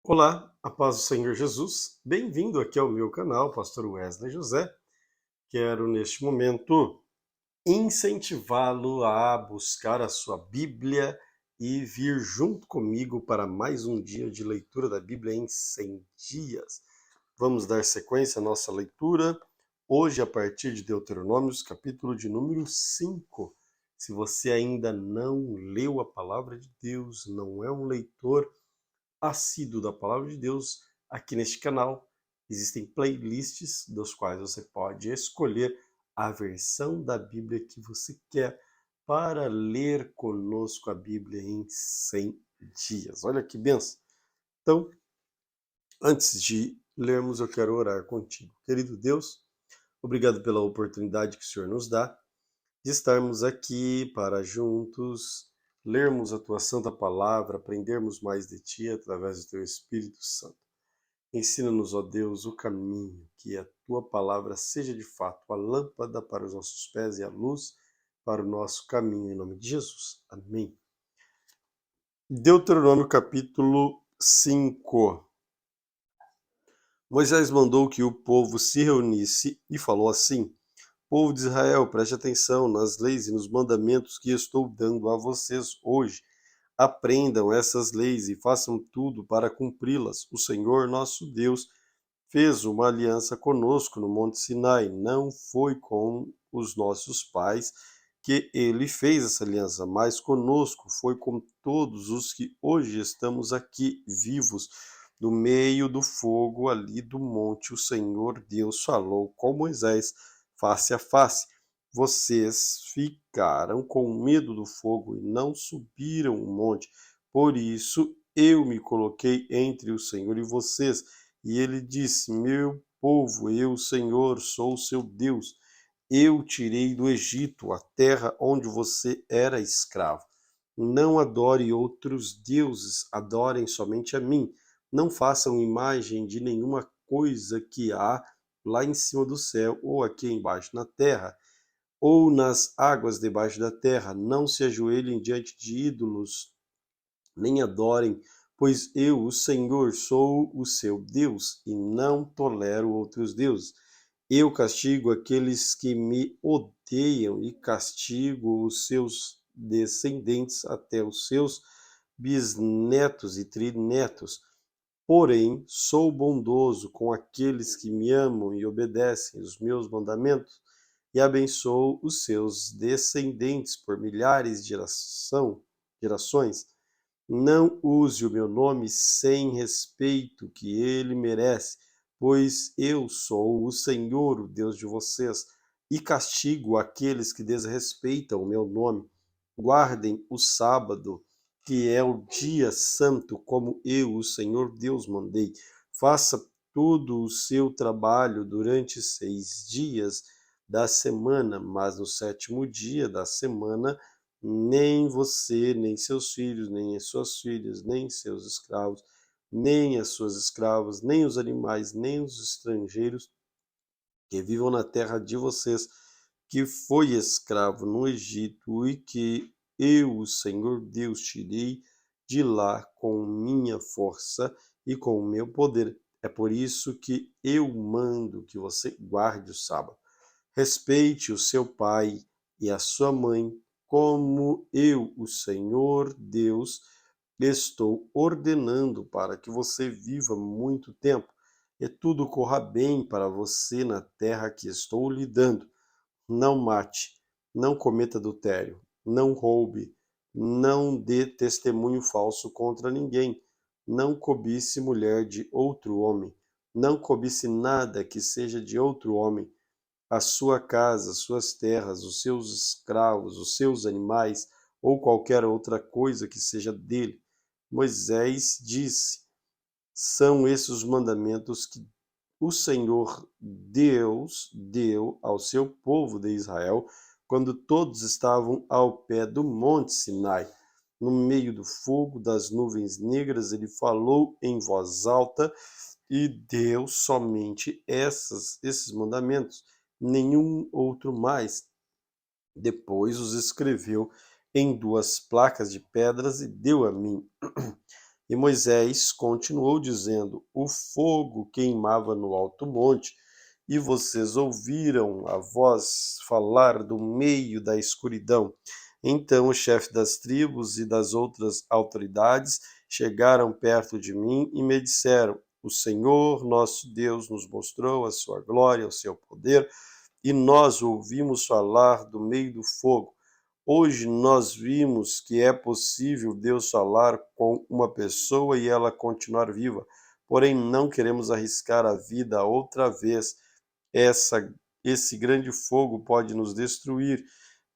Olá, a paz do Senhor Jesus. Bem-vindo aqui ao meu canal, Pastor Wesley José. Quero neste momento incentivá-lo a buscar a sua Bíblia e vir junto comigo para mais um dia de leitura da Bíblia em 100 dias. Vamos dar sequência à nossa leitura hoje a partir de Deuteronômios, capítulo de número 5. Se você ainda não leu a palavra de Deus, não é um leitor assíduo da palavra de Deus, aqui neste canal existem playlists dos quais você pode escolher a versão da Bíblia que você quer para ler conosco a Bíblia em 100 dias. Olha que benção! Então, antes de lermos, eu quero orar contigo. Querido Deus, obrigado pela oportunidade que o Senhor nos dá de estarmos aqui para juntos lermos a tua santa palavra, aprendermos mais de ti através do teu Espírito Santo. Ensina-nos, ó Deus, o caminho, que a tua palavra seja de fato a lâmpada para os nossos pés e a luz para o nosso caminho, em nome de Jesus. Amém. Deuteronômio capítulo 5. Moisés mandou que o povo se reunisse e falou assim: Povo de Israel, preste atenção nas leis e nos mandamentos que estou dando a vocês hoje. Aprendam essas leis e façam tudo para cumpri-las. O Senhor, nosso Deus, fez uma aliança conosco no Monte Sinai. Não foi com os nossos pais que ele fez essa aliança, mas conosco, foi com todos os que hoje estamos aqui vivos. No meio do fogo ali do monte, o Senhor Deus falou com Moisés face a face. Vocês ficaram com medo do fogo e não subiram o monte. Por isso eu me coloquei entre o Senhor e vocês. E ele disse: Meu povo, eu, Senhor, sou o seu Deus. Eu tirei do Egito, a terra onde você era escravo. Não adore outros deuses, adorem somente a mim. Não façam imagem de nenhuma coisa que há lá em cima do céu, ou aqui embaixo na terra, ou nas águas debaixo da terra. Não se ajoelhem diante de ídolos, nem adorem, pois eu, o Senhor, sou o seu Deus e não tolero outros deuses. Eu castigo aqueles que me odeiam e castigo os seus descendentes até os seus bisnetos e trinetos. Porém, sou bondoso com aqueles que me amam e obedecem os meus mandamentos e abençoo os seus descendentes por milhares de gerações. Não use o meu nome sem respeito que ele merece, pois eu sou o Senhor, o Deus de vocês, e castigo aqueles que desrespeitam o meu nome. Guardem o sábado, que é o dia santo, como eu, o Senhor Deus, mandei. Faça todo o seu trabalho durante 6 dias da semana, mas no sétimo dia da semana nem você, nem seus filhos, nem as suas filhas, nem seus escravos, nem as suas escravas, nem os animais, nem os estrangeiros que vivam na terra de vocês, que foi escravo no Egito e que eu, o Senhor Deus, tirei de lá com minha força e com o meu poder. É por isso que eu mando que você guarde o sábado. Respeite o seu pai e a sua mãe, como eu, o Senhor Deus, estou ordenando para que você viva muito tempo e tudo corra bem para você na terra que estou lhe dando. Não mate, não cometa adultério, não roube, não dê testemunho falso contra ninguém, não cobice mulher de outro homem, não cobice nada que seja de outro homem, a sua casa, suas terras, os seus escravos, os seus animais ou qualquer outra coisa que seja dele. Moisés disse: São esses os mandamentos que o Senhor Deus deu ao seu povo de Israel quando todos estavam ao pé do monte Sinai. No meio do fogo das nuvens negras, ele falou em voz alta e deu somente esses mandamentos, nenhum outro mais. Depois os escreveu em 2 placas de pedras e deu a mim. E Moisés continuou dizendo: o fogo queimava no alto monte, e vocês ouviram a voz falar do meio da escuridão. Então o chefe das tribos e das outras autoridades chegaram perto de mim e me disseram: o Senhor nosso Deus nos mostrou a sua glória, o seu poder, e nós ouvimos falar do meio do fogo. Hoje nós vimos que é possível Deus falar com uma pessoa e ela continuar viva, porém não queremos arriscar a vida outra vez. Esse grande fogo pode nos destruir.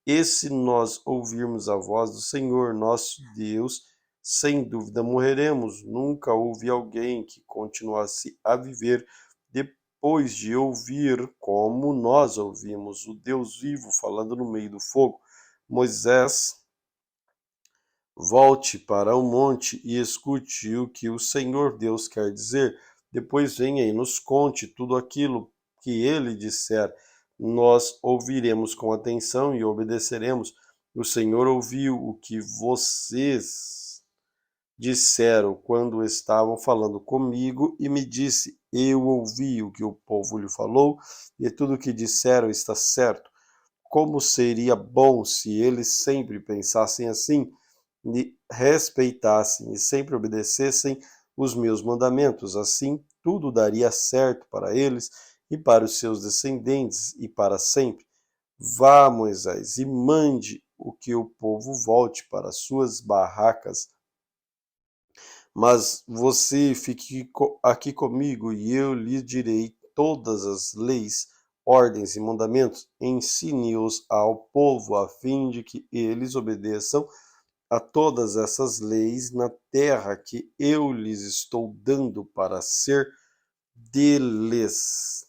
E se nós ouvirmos a voz do Senhor, nosso Deus, sem dúvida morreremos. Nunca houve alguém que continuasse a viver depois de ouvir como nós ouvimos o Deus vivo falando no meio do fogo. Moisés, volte para o monte e escute o que o Senhor Deus quer dizer. Depois venha e nos conte tudo aquilo que ele disser. Nós ouviremos com atenção e obedeceremos. O Senhor ouviu o que vocês disseram quando estavam falando comigo e me disse: eu ouvi o que o povo lhe falou e tudo o que disseram está certo. Como seria bom se eles sempre pensassem assim, e respeitassem e sempre obedecessem os meus mandamentos. Assim, tudo daria certo para eles e para os seus descendentes e para sempre. Vá, Moisés, e mande o que o povo volte para suas barracas. Mas você fique aqui comigo e eu lhe direi todas as leis, ordens e mandamentos. Ensine-os ao povo a fim de que eles obedeçam a todas essas leis na terra que eu lhes estou dando para ser deles.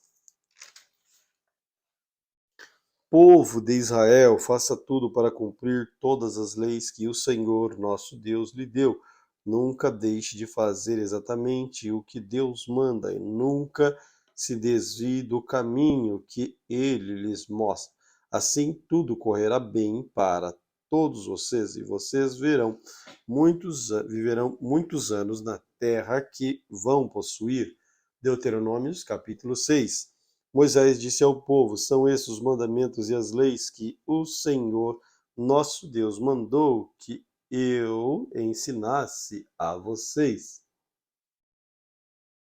Povo de Israel, faça tudo para cumprir todas as leis que o Senhor nosso Deus lhe deu. Nunca deixe de fazer exatamente o que Deus manda e nunca se desvie do caminho que ele lhes mostra. Assim tudo correrá bem para todos vocês e vocês viverão muitos anos na terra que vão possuir. Deuteronômios capítulo 6. Moisés disse ao povo: são esses os mandamentos e as leis que o Senhor nosso Deus mandou que eu ensinasse a vocês.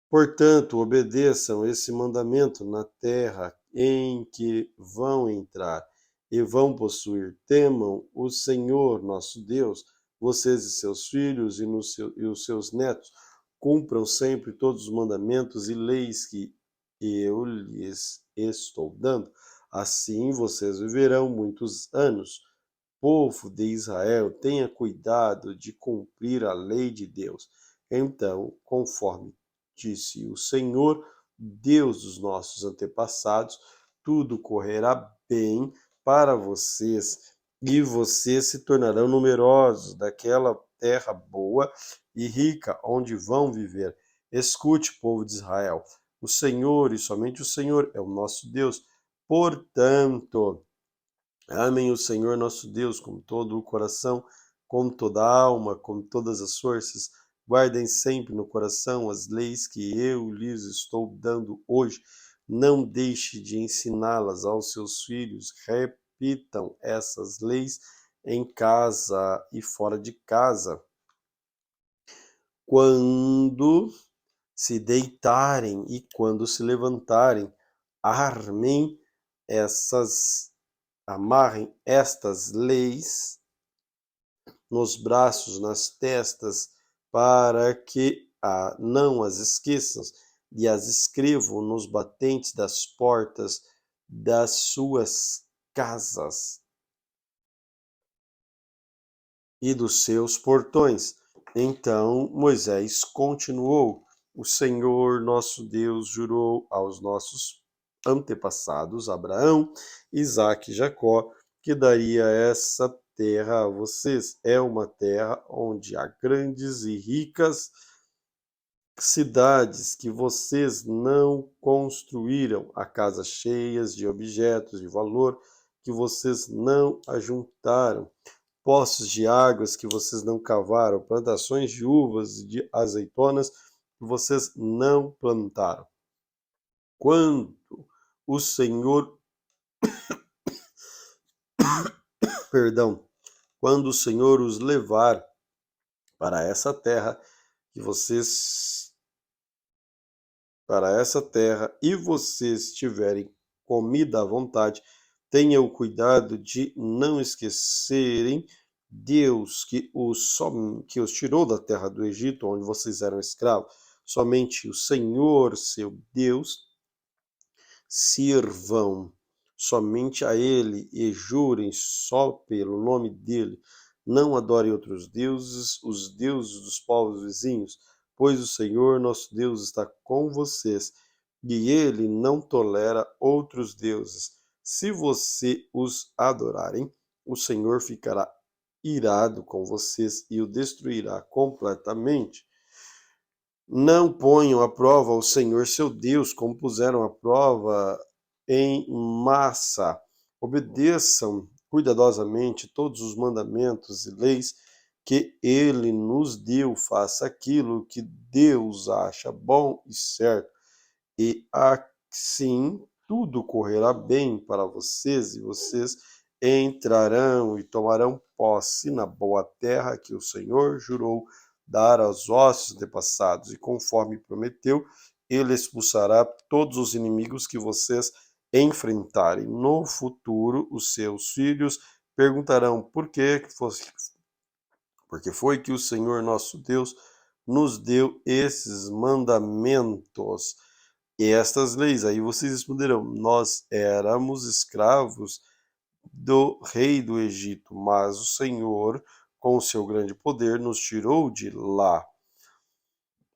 Portanto, obedeçam esse mandamento na terra em que vão entrar e vão possuir. Temam o Senhor nosso Deus, vocês e seus filhos e os seus netos. Cumpram sempre todos os mandamentos e leis que eu lhes estou dando. Assim vocês viverão muitos anos. Povo de Israel, tenha cuidado de cumprir a lei de Deus. Então, conforme disse o Senhor, Deus dos nossos antepassados, tudo correrá bem para vocês e vocês se tornarão numerosos daquela terra boa e rica onde vão viver. Escute, povo de Israel, o Senhor e somente o Senhor é o nosso Deus. Portanto, amem o Senhor nosso Deus com todo o coração, com toda a alma, com todas as forças. Guardem sempre no coração as leis que eu lhes estou dando hoje. Não deixe de ensiná-las aos seus filhos. Repitam essas leis em casa e fora de casa. Quando se deitarem e quando se levantarem, armem amarrem estas leis nos braços, nas testas, para que não as esqueçam e as escrevam nos batentes das portas das suas casas e dos seus portões. Então Moisés continuou: o Senhor nosso Deus jurou aos nossos antepassados, Abraão, Isaque e Jacó, que daria essa terra a vocês. É uma terra onde há grandes e ricas cidades que vocês não construíram, há casas cheias de objetos de valor que vocês não ajuntaram. poços de águas que vocês não cavaram, plantações de uvas e de azeitonas que vocês não plantaram. Quando o Senhor, perdão, quando o Senhor os levar para essa terra que vocês para essa terra e vocês tiverem comida à vontade, tenham cuidado de não esquecerem Deus que os tirou da terra do Egito, onde vocês eram escravos. Somente o Senhor, seu Deus, sirvam somente a Ele e jurem só pelo nome dele. Não adorem outros deuses, os deuses dos povos vizinhos, pois o Senhor nosso Deus está com vocês e Ele não tolera outros deuses. Se você os adorarem, o Senhor ficará irado com vocês e o destruirá completamente. Não ponham à prova o Senhor seu Deus, como puseram à prova em Massa. Obedeçam cuidadosamente todos os mandamentos e leis que ele nos deu. Faça aquilo que Deus acha bom e certo, e assim tudo correrá bem para vocês, e vocês entrarão e tomarão posse na boa terra que o Senhor jurou dar aos vossos antepassados, e conforme prometeu, ele expulsará todos os inimigos que vocês enfrentarem. No futuro, os seus filhos perguntarão porque foi que o Senhor nosso Deus nos deu esses mandamentos e estas leis. Aí vocês responderão: nós éramos escravos do rei do Egito, mas o Senhor, com o seu grande poder, nos tirou de lá.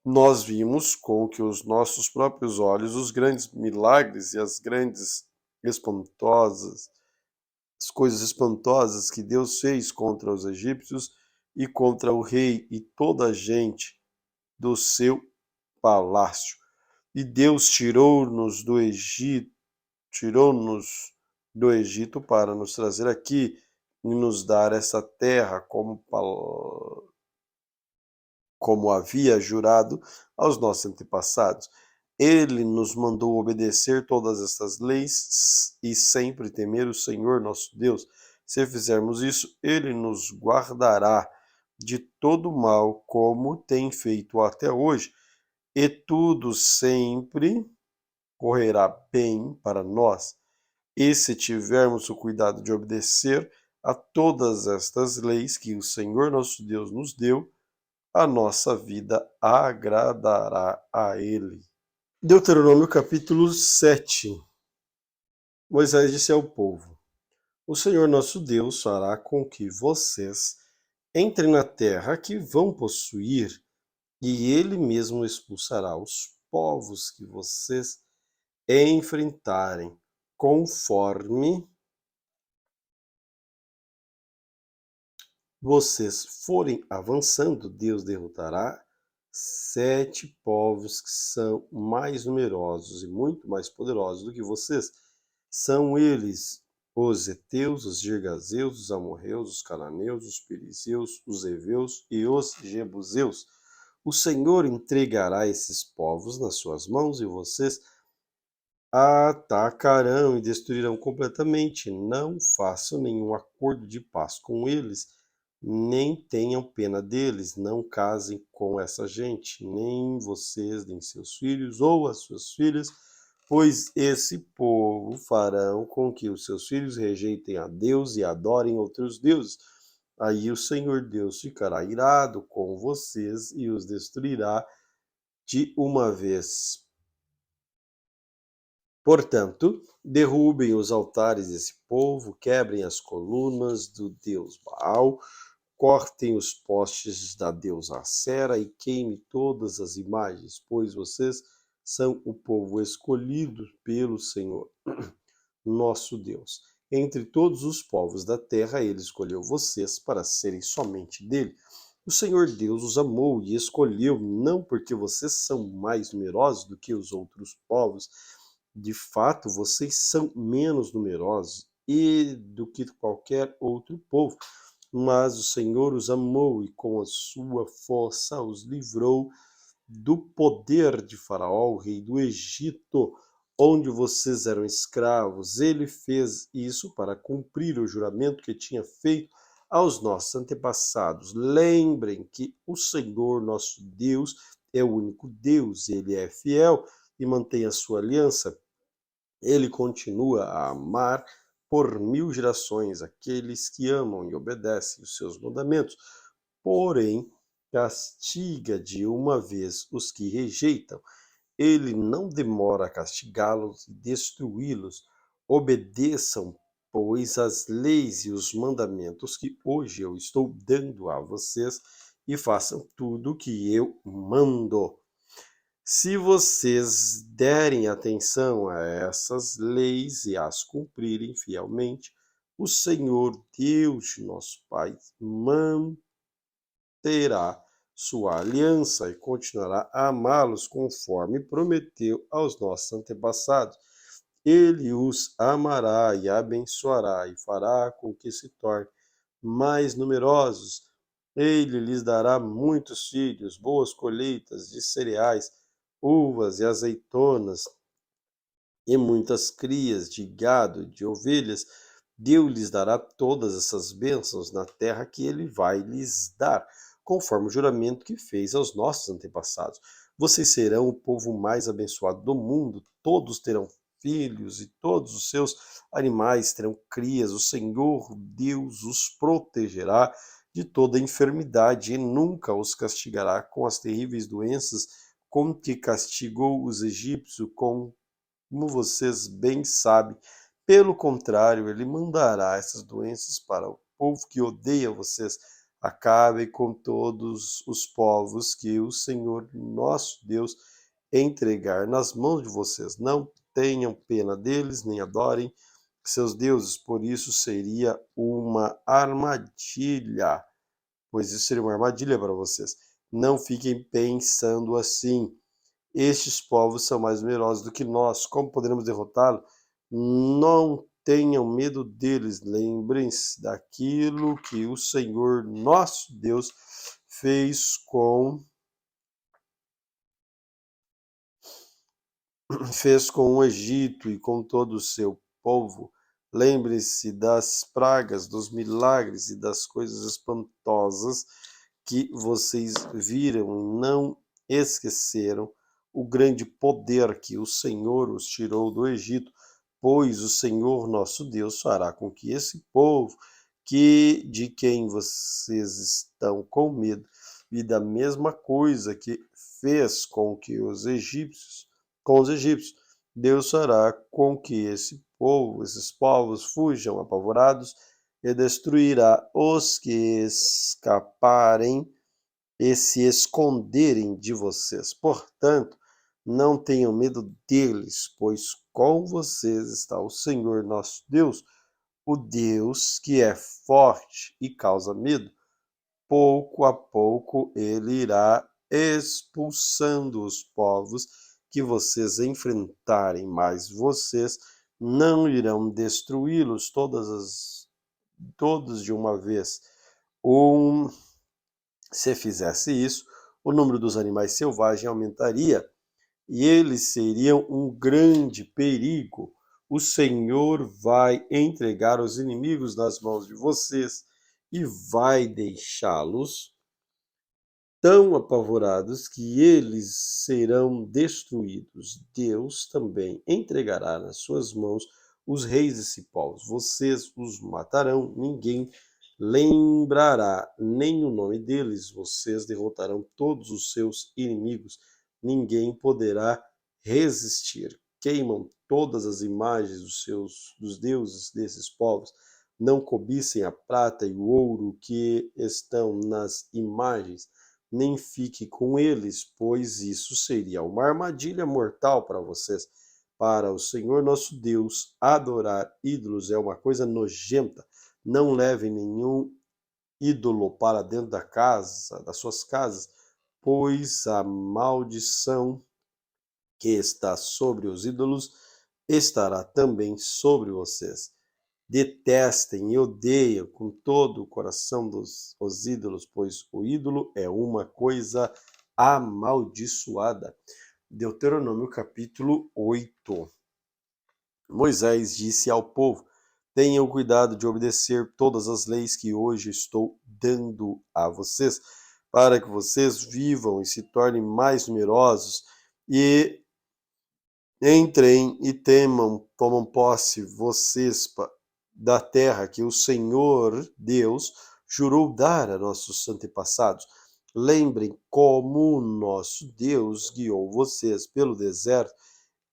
Nós vimos com que os nossos próprios olhos os grandes milagres e as as coisas espantosas que Deus fez contra os egípcios e contra o rei e toda a gente do seu palácio. E Deus tirou-nos do Egito para nos trazer aqui e nos dar essa terra como havia jurado aos nossos antepassados. Ele nos mandou obedecer todas estas leis e sempre temer o Senhor nosso Deus. Se fizermos isso, ele nos guardará de todo mal, como tem feito até hoje, e tudo sempre correrá bem para nós. E se tivermos o cuidado de obedecer a todas estas leis que o Senhor nosso Deus nos deu, a nossa vida agradará a Ele. Deuteronômio capítulo 7. Moisés disse ao povo: o Senhor nosso Deus fará com que vocês entrem na terra que vão possuir, e Ele mesmo expulsará os povos que vocês enfrentarem, conforme vocês forem avançando. Deus derrotará 7 povos que são mais numerosos e muito mais poderosos do que vocês. São eles os heteus, os girgazeus, os amorreus, os cananeus, os perizeus, os heveus e os jebuseus. O Senhor entregará esses povos nas suas mãos e vocês atacarão e destruirão completamente. Não façam nenhum acordo de paz com eles, nem tenham pena deles. Não casem com essa gente, nem vocês, nem seus filhos ou as suas filhas, pois esse povo farão com que os seus filhos rejeitem a Deus e adorem outros deuses. Aí o Senhor Deus ficará irado com vocês e os destruirá de uma vez. Portanto, derrubem os altares desse povo, quebrem as colunas do deus Baal, cortem os postes da deusa Acera e queime todas as imagens, pois vocês são o povo escolhido pelo Senhor, nosso Deus. Entre todos os povos da terra, ele escolheu vocês para serem somente dele. O Senhor Deus os amou e escolheu, não porque vocês são mais numerosos do que os outros povos. De fato, vocês são menos numerosos do que qualquer outro povo, Mas o Senhor os amou e com a sua força os livrou do poder de Faraó, o rei do Egito, onde vocês eram escravos. Ele fez isso para cumprir o juramento que tinha feito aos nossos antepassados. Lembrem que o Senhor, nosso Deus, é o único Deus, ele é fiel e mantém a sua aliança. Ele continua a amar por 1000 gerações aqueles que amam e obedecem os seus mandamentos. Porém, castiga de uma vez os que rejeitam. Ele não demora a castigá-los e destruí-los. Obedeçam, pois, as leis e os mandamentos que hoje eu estou dando a vocês e façam tudo o que eu mando. Se vocês derem atenção a essas leis e as cumprirem fielmente, o Senhor Deus de nosso Pai manterá sua aliança e continuará a amá-los conforme prometeu aos nossos antepassados. Ele os amará e abençoará e fará com que se tornem mais numerosos. Ele lhes dará muitos filhos, boas colheitas de cereais, uvas e azeitonas, e muitas crias de gado e de ovelhas. Deus lhes dará todas essas bênçãos na terra que ele vai lhes dar, conforme o juramento que fez aos nossos antepassados. Vocês serão o povo mais abençoado do mundo, todos terão filhos e todos os seus animais terão crias. O Senhor Deus os protegerá de toda enfermidade e nunca os castigará com as terríveis doenças com que castigou os egípcios, como vocês bem sabem. Pelo contrário, ele mandará essas doenças para o povo que odeia vocês. Acabem com todos os povos que o Senhor nosso Deus entregar nas mãos de vocês. Não tenham pena deles, nem adorem seus deuses, por isso seria uma armadilha. Pois isso seria uma armadilha para vocês. Não fiquem pensando assim. Estes povos são mais numerosos do que nós. Como poderemos derrotá-los? Não tenham medo deles. Lembrem-se daquilo que o Senhor nosso Deus fez com o Egito e com todo o seu povo. Lembre-se das pragas, dos milagres e das coisas espantosas que vocês viram e não esqueceram o grande poder que o Senhor os tirou do Egito, pois o Senhor nosso Deus fará com que esse povo, de quem vocês estão com medo, e da mesma coisa que fez com os egípcios, Deus fará com que esses povos fujam apavorados e destruirá os que escaparem e se esconderem de vocês. Portanto, não tenham medo deles, pois com vocês está o Senhor nosso Deus, o Deus que é forte e causa medo. Pouco a pouco ele irá expulsando os povos que vocês enfrentarem, mas vocês não irão destruí-los todos de uma vez. Se fizesse isso, o número dos animais selvagens aumentaria e eles seriam um grande perigo. O Senhor vai entregar os inimigos nas mãos de vocês e vai deixá-los tão apavorados que eles serão destruídos. Deus também entregará nas suas mãos os reis desse povo. Vocês os matarão, ninguém lembrará nem o nome deles. Vocês derrotarão todos os seus inimigos. Ninguém poderá resistir. Queimam todas as imagens dos deuses desses povos. Não cobicem a prata e o ouro que estão nas imagens, nem fique com eles, pois isso seria uma armadilha mortal para vocês. Para o Senhor nosso Deus, adorar ídolos é uma coisa nojenta. Não levem nenhum ídolo para dentro das suas casas, pois a maldição que está sobre os ídolos estará também sobre vocês. detestem e odeiam com todo o coração os ídolos, pois o ídolo é uma coisa amaldiçoada. Deuteronômio capítulo 8. Moisés disse ao povo: tenham cuidado de obedecer todas as leis que hoje estou dando a vocês, para que vocês vivam e se tornem mais numerosos e entrem e tomam posse vocês da terra que o Senhor Deus jurou dar a nossos antepassados. Lembrem como o nosso Deus guiou vocês pelo deserto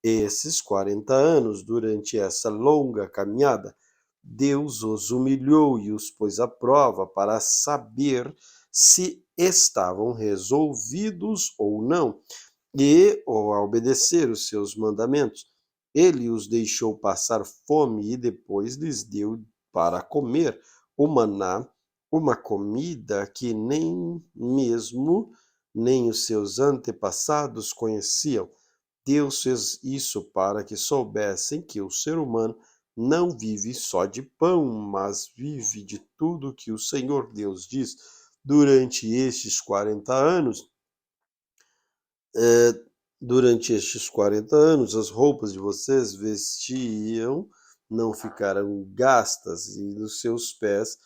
esses 40 anos. Durante essa longa caminhada, Deus os humilhou e os pôs à prova para saber se estavam resolvidos ou não ou a obedecer os seus mandamentos. Ele os deixou passar fome e depois lhes deu para comer o maná, uma comida que nem os seus antepassados conheciam. Deus fez isso para que soubessem que o ser humano não vive só de pão, mas vive de tudo que o Senhor Deus diz. Durante estes 40 anos, as roupas de vocês vestiam não ficaram gastas e os seus pés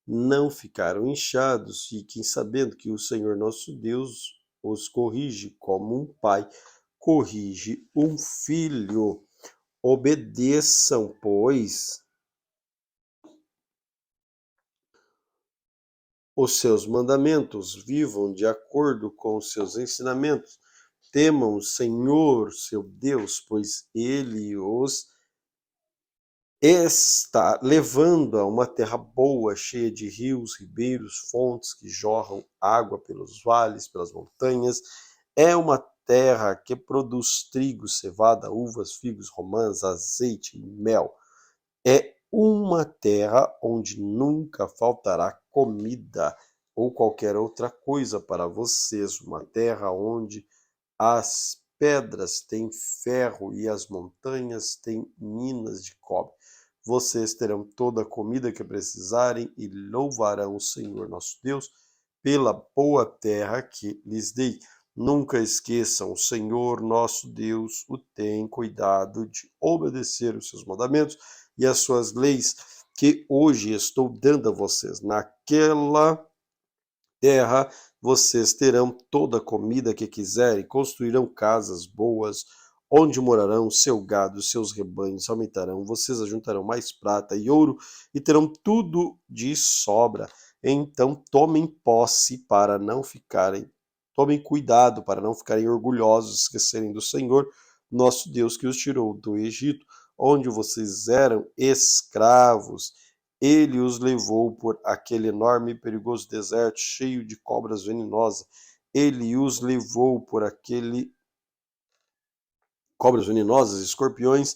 não ficaram inchados. Fiquem sabendo que o Senhor nosso Deus os corrige como um pai corrige um filho. Obedeçam, pois, os seus mandamentos, vivam de acordo com os seus ensinamentos. Temam o Senhor, seu Deus, pois ele os está levando a uma terra boa, cheia de rios, ribeiros, fontes que jorram água pelos vales, pelas montanhas. É uma terra que produz trigo, cevada, uvas, figos, romãs, azeite e mel. É uma terra onde nunca faltará comida ou qualquer outra coisa para vocês. Uma terra onde as pedras têm ferro e as montanhas têm minas de cobre. Vocês terão toda a comida que precisarem e louvarão o Senhor nosso Deus pela boa terra que lhes dei. Nunca esqueçam, o Senhor nosso Deus o tem cuidado de obedecer os seus mandamentos e as suas leis que hoje estou dando a vocês. Naquela terra vocês terão toda a comida que quiserem, construirão casas boas, onde morarão seu gado, seus rebanhos aumentarão, vocês ajuntarão mais prata e ouro e terão tudo de sobra. Então tomem cuidado para não ficarem orgulhosos, esquecerem do Senhor, nosso Deus que os tirou do Egito, onde vocês eram escravos. Ele os levou por aquele enorme e perigoso deserto cheio de cobras venenosas. Ele os levou por aquele cobras venenosas, escorpiões,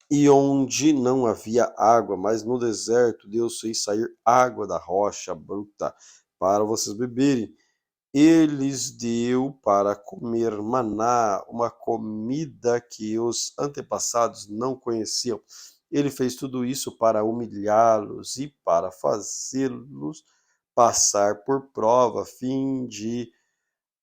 e onde não havia água, mas no deserto Deus fez sair água da rocha bruta para vocês beberem. Eles deu para comer maná, uma comida que os antepassados não conheciam. Ele fez tudo isso para humilhá-los e para fazê-los passar por prova, a fim de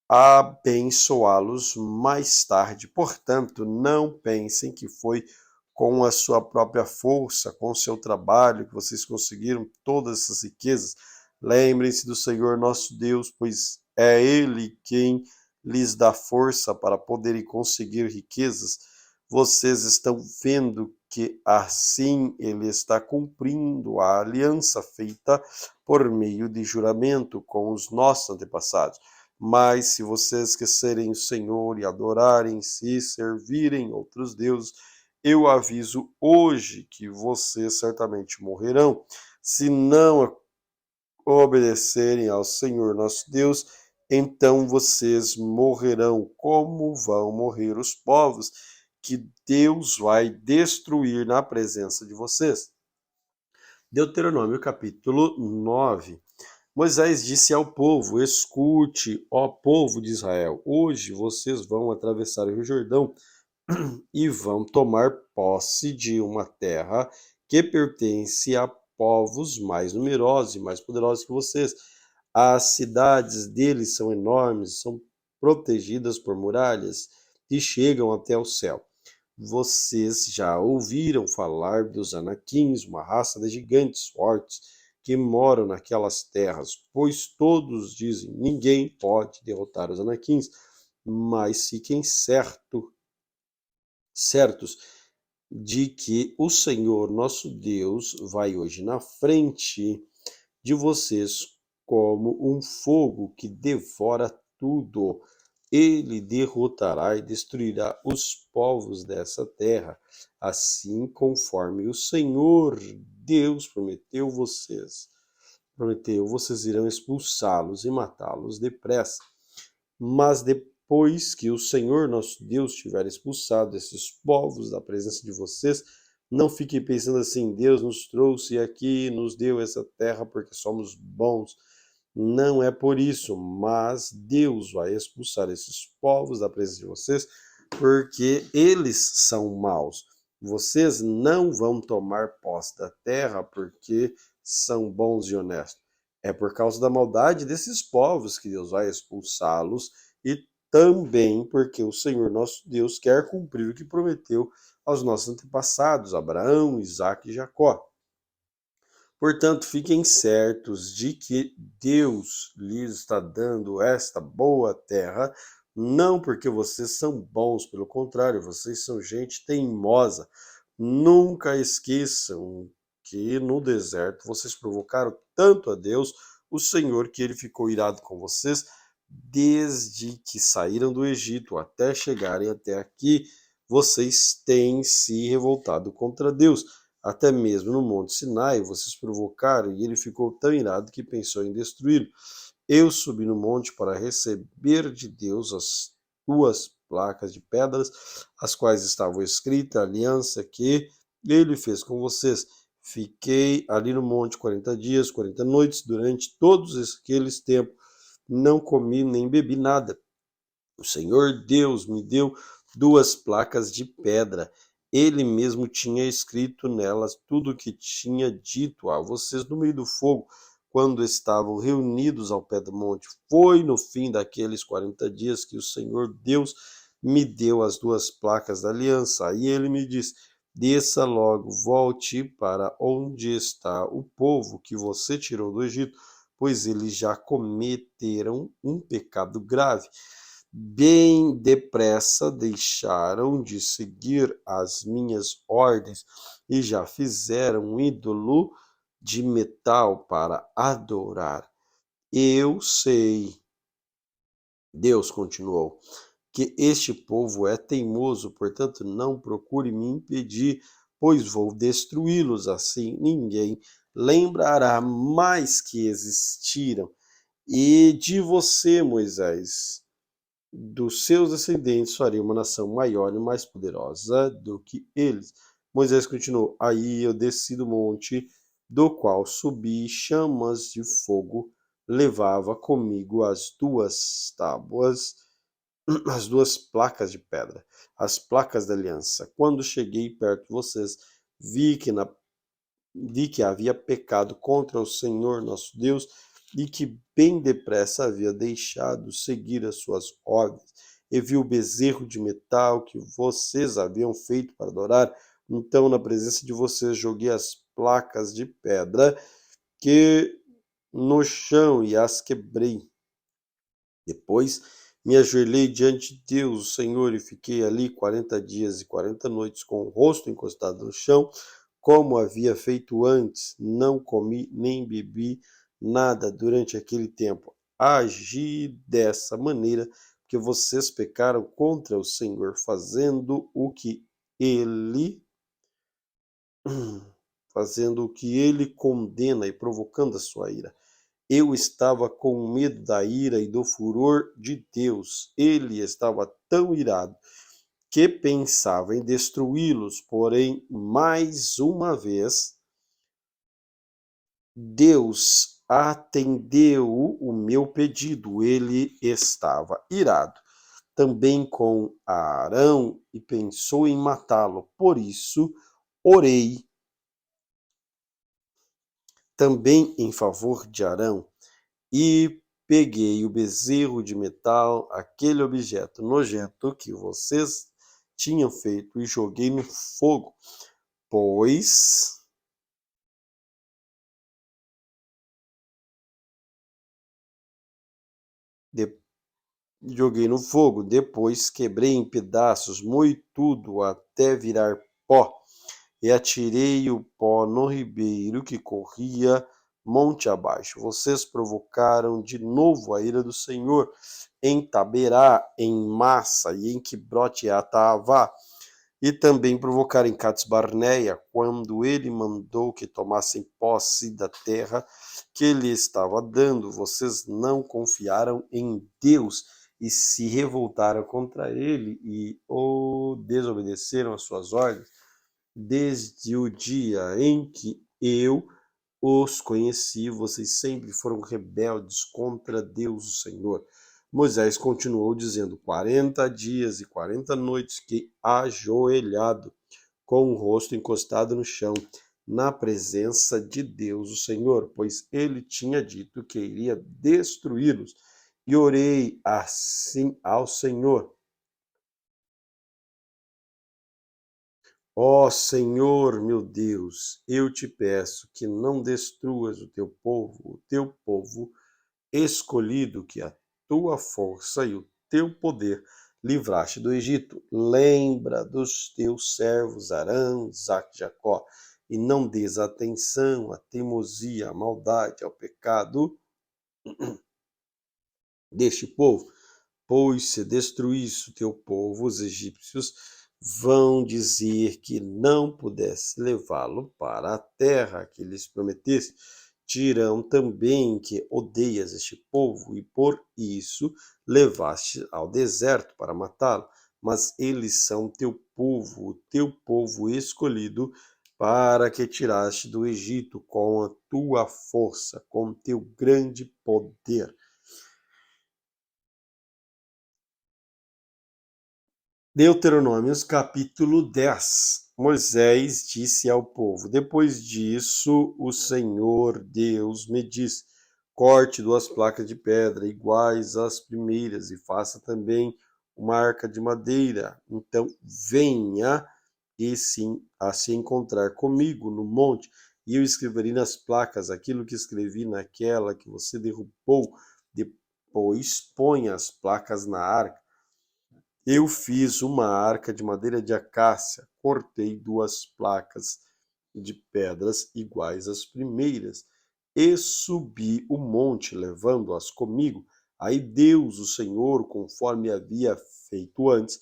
abençoá-los mais tarde. Portanto, não pensem que foi com a sua própria força, com o seu trabalho, que vocês conseguiram todas essas riquezas. Lembrem-se do Senhor nosso Deus, pois é Ele quem lhes dá força para poderem conseguir riquezas. Vocês estão vendo que assim Ele está cumprindo a aliança feita por meio de juramento com os nossos antepassados. Mas se vocês esquecerem o Senhor e adorarem, se servirem outros deuses, eu aviso hoje que vocês certamente morrerão. Se não obedecerem ao Senhor nosso Deus, então vocês morrerão, como vão morrer os povos que Deus vai destruir na presença de vocês. Deuteronômio capítulo 9. Moisés disse ao povo: escute, ó povo de Israel, hoje vocês vão atravessar o Rio Jordão e vão tomar posse de uma terra que pertence a povos mais numerosos e mais poderosos que vocês. As cidades deles são enormes, são protegidas por muralhas e chegam até o céu. Vocês já ouviram falar dos Anaquins, uma raça de gigantes fortes que moram naquelas terras, pois todos dizem: ninguém pode derrotar os Anaquins, mas fiquem certos de que o Senhor nosso Deus vai hoje na frente de vocês como um fogo que devora tudo. Ele derrotará e destruirá os povos dessa terra, assim conforme o Senhor Deus prometeu, vocês irão expulsá-los e matá-los depressa. Mas depois que o Senhor nosso Deus tiver expulsado esses povos da presença de vocês, não fiquem pensando assim: Deus nos trouxe aqui, nos deu essa terra porque somos bons. Não é por isso, mas Deus vai expulsar esses povos da presença de vocês porque eles são maus. Vocês não vão tomar posse da terra porque são bons e honestos. É por causa da maldade desses povos que Deus vai expulsá-los e também porque o Senhor nosso Deus quer cumprir o que prometeu aos nossos antepassados, Abraão, Isaque e Jacó. Portanto, fiquem certos de que Deus lhes está dando esta boa terra, não porque vocês são bons, pelo contrário, vocês são gente teimosa. Nunca esqueçam que no deserto vocês provocaram tanto a Deus, o Senhor, que ele ficou irado com vocês desde que saíram do Egito até chegarem até aqui. Vocês têm se revoltado contra Deus. Até mesmo no Monte Sinai, vocês provocaram e ele ficou tão irado que pensou em destruí-lo. Eu subi no monte para receber de Deus as duas placas de pedras, as quais estavam escritas a aliança que ele fez com vocês. Fiquei ali no monte 40 dias, 40 noites, durante todos aqueles tempos. Não comi nem bebi nada. O Senhor Deus me deu duas placas de pedra. Ele mesmo tinha escrito nelas tudo o que tinha dito a vocês no meio do fogo, quando estavam reunidos ao pé do monte. Foi no fim daqueles 40 dias que o Senhor Deus me deu as duas placas da aliança. Aí ele me disse: desça logo, volte para onde está o povo que você tirou do Egito, pois eles já cometeram um pecado grave. Bem depressa deixaram de seguir as minhas ordens e já fizeram um ídolo de metal para adorar. Eu sei, Deus continuou, que este povo é teimoso, portanto não procure me impedir, pois vou destruí-los. Assim ninguém lembrará mais que existiram. E de você, Moisés, dos seus descendentes faria uma nação maior e mais poderosa do que eles. Moisés continuou: aí eu desci do monte, do qual subi, chamas de fogo levava comigo as duas tábuas, as duas placas de pedra, as placas da aliança. Quando cheguei perto de vocês, vi que na vi que havia pecado contra o Senhor nosso Deus e que bem depressa havia deixado seguir as suas ordens, e vi o bezerro de metal que vocês haviam feito para adorar. Então, na presença de vocês, joguei as placas de pedra que no chão e as quebrei. Depois me ajoelhei diante de Deus, o Senhor, e fiquei ali 40 dias e 40 noites com o rosto encostado no chão, como havia feito antes. Não comi nem bebi nada durante aquele tempo. Agi dessa maneira porque vocês pecaram contra o Senhor, fazendo o que ele condena e provocando a sua ira. Eu estava com medo da ira e do furor de Deus. Ele estava tão irado que pensava em destruí-los, porém, mais uma vez, Deus atendeu o meu pedido. Ele estava irado também com Arão e pensou em matá-lo. Por isso, orei também em favor de Arão, e peguei o bezerro de metal, aquele objeto nojento que vocês tinham feito, e joguei no fogo, pois de- joguei no fogo, depois quebrei em pedaços, moí tudo até virar pó, e atirei o pó no ribeiro que corria monte abaixo. Vocês provocaram de novo a ira do Senhor em Taberá, em Massa e em Quibrote Atavá, e também provocaram em Cades Barneia, quando ele mandou que tomassem posse da terra que ele estava dando. Vocês não confiaram em Deus e se revoltaram contra ele e o desobedeceram às suas ordens desde o dia em que eu os conheci, vocês sempre foram rebeldes contra Deus, o Senhor. Moisés continuou dizendo: 40 dias e 40 noites que ajoelhado, com o rosto encostado no chão, na presença de Deus, o Senhor, pois ele tinha dito que iria destruí-los. E orei assim ao Senhor: Ó Senhor, meu Deus, eu te peço que não destruas o teu povo escolhido, que a tua força e o teu poder livraste do Egito. Lembra dos teus servos Arão, Isaque e Jacó, e não des atenção à teimosia, à maldade, ao pecado deste povo, pois se destruísse o teu povo, os egípcios vão dizer que não pudesse levá-lo para a terra que lhes prometeste. Dirão também que odeias este povo e por isso levaste ao deserto para matá-lo. Mas eles são teu povo, o teu povo escolhido, para que tiraste do Egito com a tua força, com teu grande poder. Deuteronômios capítulo 10. Moisés disse ao povo: Depois disso, o Senhor Deus me disse: Corte 2 placas de pedra iguais às primeiras e faça também uma arca de madeira. Então venha e sim a se encontrar comigo no monte, e eu escreverei nas placas aquilo que escrevi naquela que você derrubou. Depois ponha as placas na arca. Eu fiz uma arca de madeira de acácia, cortei 2 placas de pedras iguais às primeiras, e subi o monte, levando-as comigo. Aí Deus, o Senhor, conforme havia feito antes,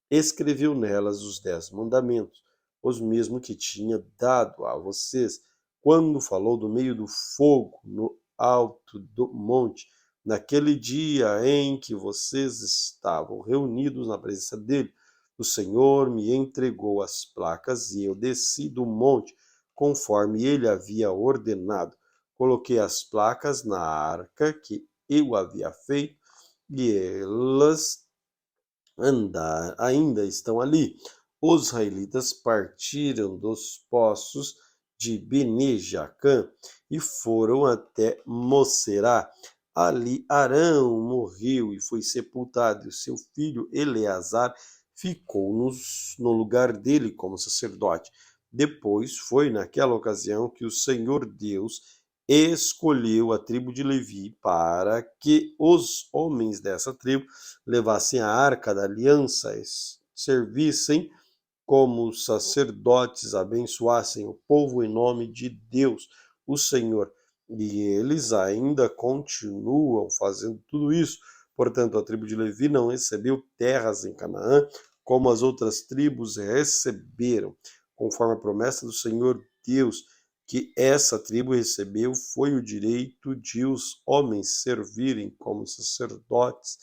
escreveu nelas os 10 mandamentos, os mesmos que tinha dado a vocês, quando falou do meio do fogo no alto do monte, naquele dia em que vocês estavam reunidos na presença dele. O Senhor me entregou as placas e eu desci do monte, conforme ele havia ordenado. Coloquei as placas na arca que eu havia feito e elas ainda estão ali. Os israelitas partiram dos poços de Bene Jacã e foram até Moserá. Ali Arão morreu e foi sepultado, e seu filho Eleazar ficou no lugar dele como sacerdote. Depois foi naquela ocasião que o Senhor Deus escolheu a tribo de Levi para que os homens dessa tribo levassem a arca da aliança, servissem como sacerdotes, abençoassem o povo em nome de Deus, o Senhor. E eles ainda continuam fazendo tudo isso. Portanto, a tribo de Levi não recebeu terras em Canaã, como as outras tribos receberam, conforme a promessa do Senhor Deus, que essa tribo recebeu foi o direito de os homens servirem como sacerdotes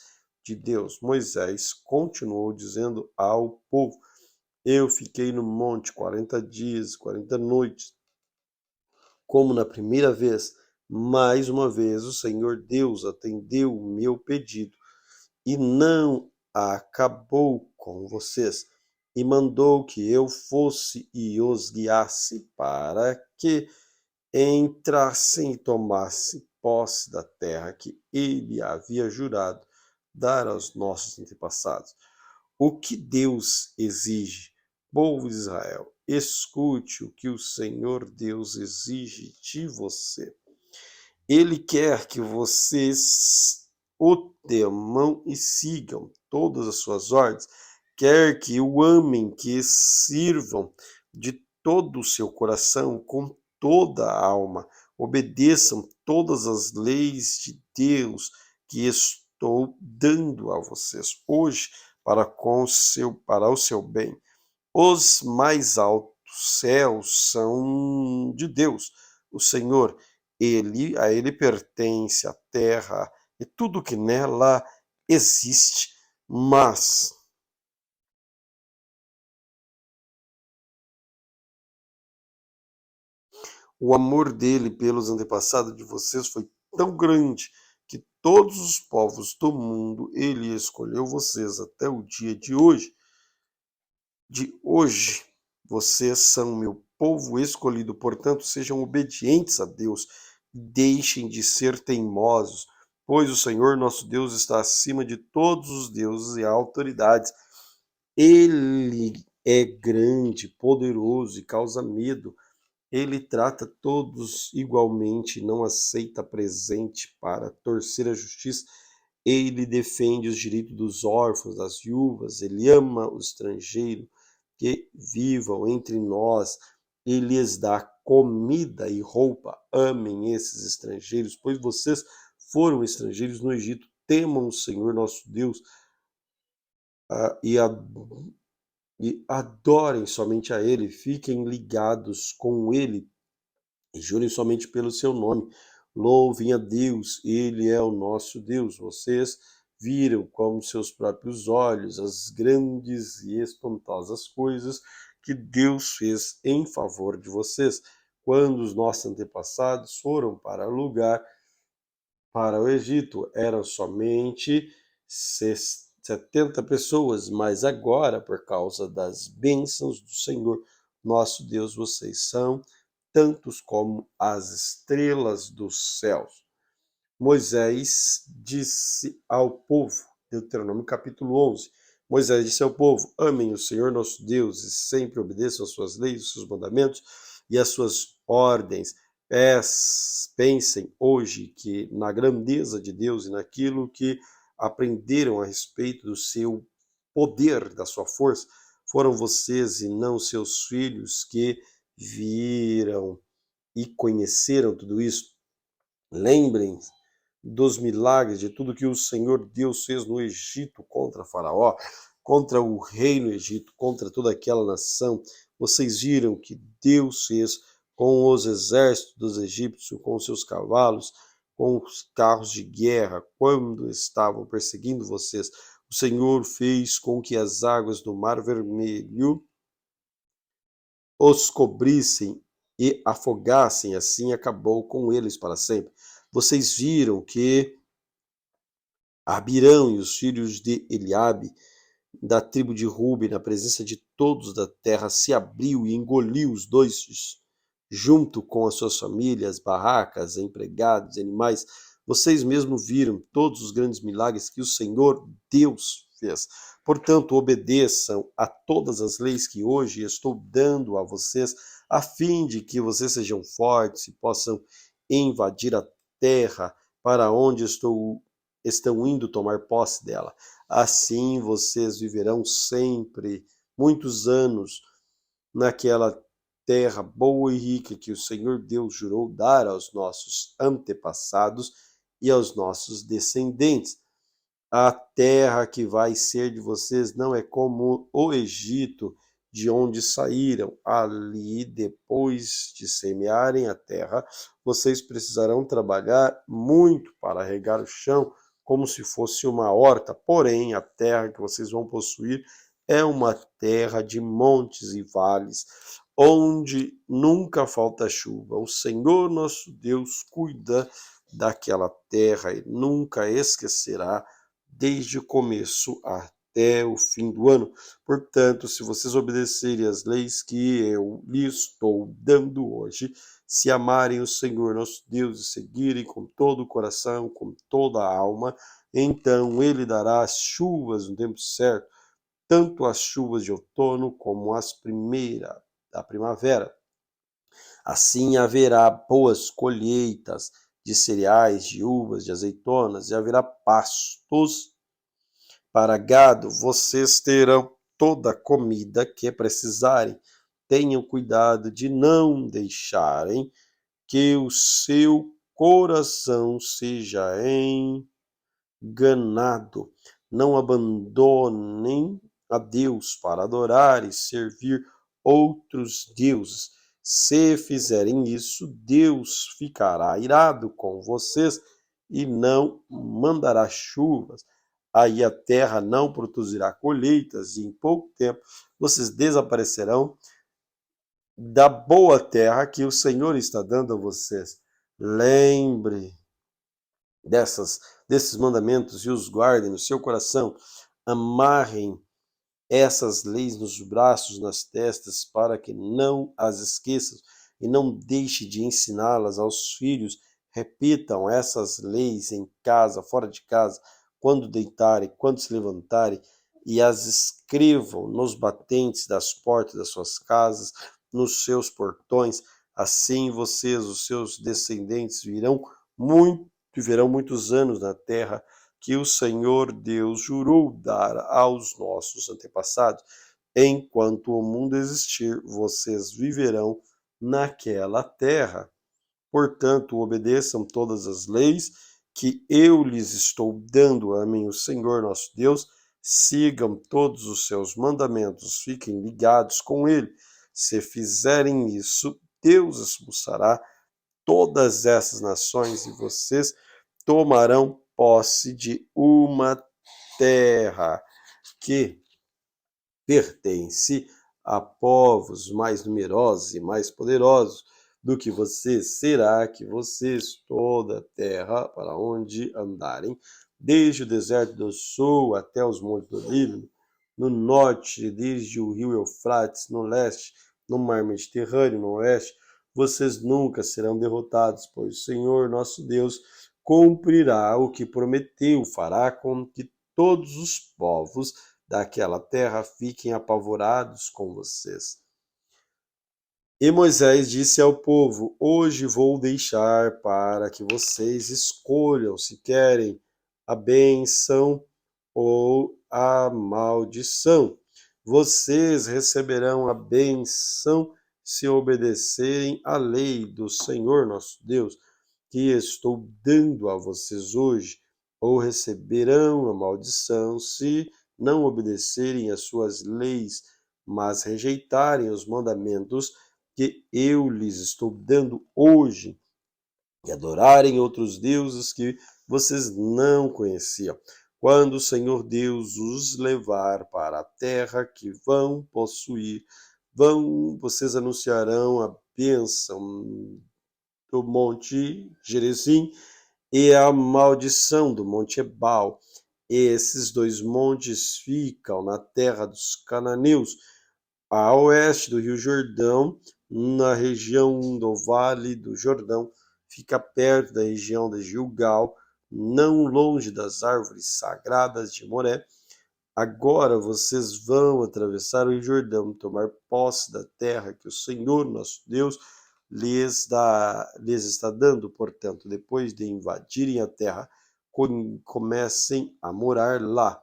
de Deus. Moisés continuou dizendo ao povo: Eu fiquei no monte 40 dias, 40 noites, como na primeira vez. Mais uma vez o Senhor Deus atendeu o meu pedido e não acabou com vocês, e mandou que eu fosse e os guiasse para que entrassem e tomassem posse da terra que ele havia jurado dar aos nossos antepassados. O que Deus exige? Povo de Israel, escute o que o Senhor Deus exige de você. Ele quer que vocês o temam e sigam todas as suas ordens. Quer que o amem, que sirvam de todo o seu coração, com toda a alma. Obedeçam todas as leis de Deus que estou dando a vocês hoje para o seu bem. Os mais altos céus são de Deus, o Senhor. A ele pertence a terra e tudo que nela existe. Mas o amor dele pelos antepassados de vocês foi tão grande que todos os povos do mundo ele escolheu vocês até o dia de hoje. Vocês são meu povo escolhido, portanto, sejam obedientes a Deus, deixem de ser teimosos, pois o Senhor nosso Deus está acima de todos os deuses e autoridades. Ele é grande, poderoso e causa medo. Ele trata todos igualmente, não aceita presente para torcer a justiça. Ele defende os direitos dos órfãos, das viúvas, ele ama o estrangeiro que vivam entre nós, ele lhes dá comida e roupa. Amem esses estrangeiros, pois vocês foram estrangeiros no Egito. Temam o Senhor nosso Deus e adorem somente a Ele, fiquem ligados com Ele e jurem somente pelo seu nome. Louvem a Deus, Ele é o nosso Deus. Vocês viram com seus próprios olhos as grandes e espantosas coisas que Deus fez em favor de vocês. Quando os nossos antepassados foram para o Egito, eram somente 70 pessoas, mas agora, por causa das bênçãos do Senhor nosso Deus, vocês são tantos como as estrelas dos céus. Moisés disse ao povo, Deuteronômio capítulo 11, Moisés disse ao povo: amem o Senhor nosso Deus e sempre obedeçam às suas leis, os seus mandamentos e às suas ordens. Pensem hoje que na grandeza de Deus e naquilo que aprenderam a respeito do seu poder, da sua força, foram vocês e não seus filhos que viram e conheceram tudo isso. Lembrem dos milagres, de tudo que o Senhor Deus fez no Egito contra Faraó, contra o rei no Egito, contra toda aquela nação. Vocês viram que Deus fez com os exércitos dos egípcios, com seus cavalos, com os carros de guerra, quando estavam perseguindo vocês. O Senhor fez com que as águas do Mar Vermelho os cobrissem e afogassem, assim acabou com eles para sempre. Vocês viram que Abirão e os filhos de Eliabe, da tribo de Ruben, na presença de todos da terra, se abriu e engoliu os dois, junto com as suas famílias, barracas, empregados, animais. Vocês mesmos viram todos os grandes milagres que o Senhor Deus fez. Portanto, obedeçam a todas as leis que hoje estou dando a vocês, a fim de que vocês sejam fortes e possam invadir a terra para onde estão indo tomar posse dela. Assim vocês viverão sempre, muitos anos, naquela terra boa e rica que o Senhor Deus jurou dar aos nossos antepassados e aos nossos descendentes. A terra que vai ser de vocês não é como o Egito, de onde saíram. Ali, depois de semearem a terra, vocês precisarão trabalhar muito para regar o chão, como se fosse uma horta. Porém, a terra que vocês vão possuir é uma terra de montes e vales, onde nunca falta chuva. O Senhor nosso Deus cuida daquela terra e nunca esquecerá desde o começo até até o fim do ano. Portanto, se vocês obedecerem às leis que eu lhes estou dando hoje, se amarem o Senhor nosso Deus e seguirem com todo o coração, com toda a alma, então Ele dará as chuvas no tempo certo, tanto as chuvas de outono como as primeiras da primavera. Assim haverá boas colheitas de cereais, de uvas, de azeitonas, e haverá pastos para gado. Vocês terão toda a comida que precisarem. Tenham cuidado de não deixarem que o seu coração seja enganado. Não abandonem a Deus para adorar e servir outros deuses. Se fizerem isso, Deus ficará irado com vocês e não mandará chuvas. Aí a terra não produzirá colheitas e em pouco tempo vocês desaparecerão da boa terra que o Senhor está dando a vocês. Lembre desses mandamentos e os guardem no seu coração. Amarrem essas leis nos braços, nas testas, para que não as esqueçam e não deixe de ensiná-las aos filhos. Repitam essas leis em casa, fora de casa, quando deitarem, quando se levantarem, e as escrevam nos batentes das portas das suas casas, nos seus portões. Assim vocês, os seus descendentes, viverão muitos anos na terra que o Senhor Deus jurou dar aos nossos antepassados. Enquanto o mundo existir, vocês viverão naquela terra. Portanto, obedeçam todas as leis que eu lhes estou dando a mim, o Senhor nosso Deus. Sigam todos os seus mandamentos, fiquem ligados com ele. Se fizerem isso, Deus expulsará todas essas nações e vocês tomarão posse de uma terra que pertence a povos mais numerosos e mais poderosos do que vocês. Será que vocês, toda a terra para onde andarem, desde o deserto do sul até os montes do Líbano, no norte, desde o rio Eufrates, no leste, no mar Mediterrâneo, no oeste, vocês nunca serão derrotados, pois o Senhor nosso Deus cumprirá o que prometeu, fará com que todos os povos daquela terra fiquem apavorados com vocês. E Moisés disse ao povo: Hoje vou deixar para que vocês escolham se querem a bênção ou a maldição. Vocês receberão a bênção se obedecerem à lei do Senhor nosso Deus, que estou dando a vocês hoje, ou receberão a maldição se não obedecerem às suas leis, mas rejeitarem os mandamentos que eu lhes estou dando hoje, e adorarem outros deuses que vocês não conheciam. Quando o Senhor Deus os levar para a terra que vão possuir, vocês anunciarão a bênção do monte Gerizim e a maldição do monte Ebal. Esses dois montes ficam na terra dos cananeus, a oeste do rio Jordão, na região do Vale do Jordão, fica perto da região de Gilgal, não longe das árvores sagradas de Moré. Agora vocês vão atravessar o rio Jordão, tomar posse da terra que o Senhor, nosso Deus, lhes está dando. Portanto, depois de invadirem a terra, comecem a morar lá.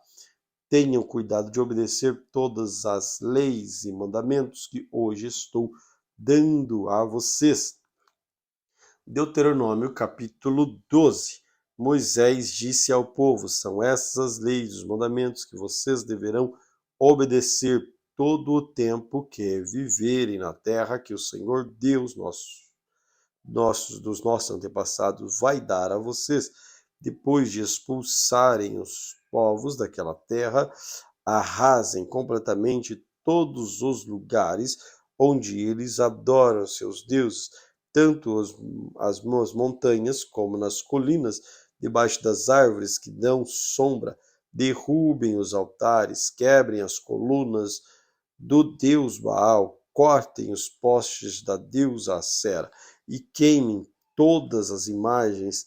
Tenham cuidado de obedecer todas as leis e mandamentos que hoje estou dando a vocês. Deuteronômio capítulo 12. Moisés disse ao povo: São essas as leis, os mandamentos que vocês deverão obedecer todo o tempo que viverem na terra que o Senhor Deus dos nossos antepassados vai dar a vocês. Depois de expulsarem os povos daquela terra, arrasem completamente todos os lugares onde eles adoram seus deuses, tanto as montanhas como nas colinas, debaixo das árvores que dão sombra, derrubem os altares, quebrem as colunas do deus Baal, cortem os postes da deusa Acera e queimem todas as imagens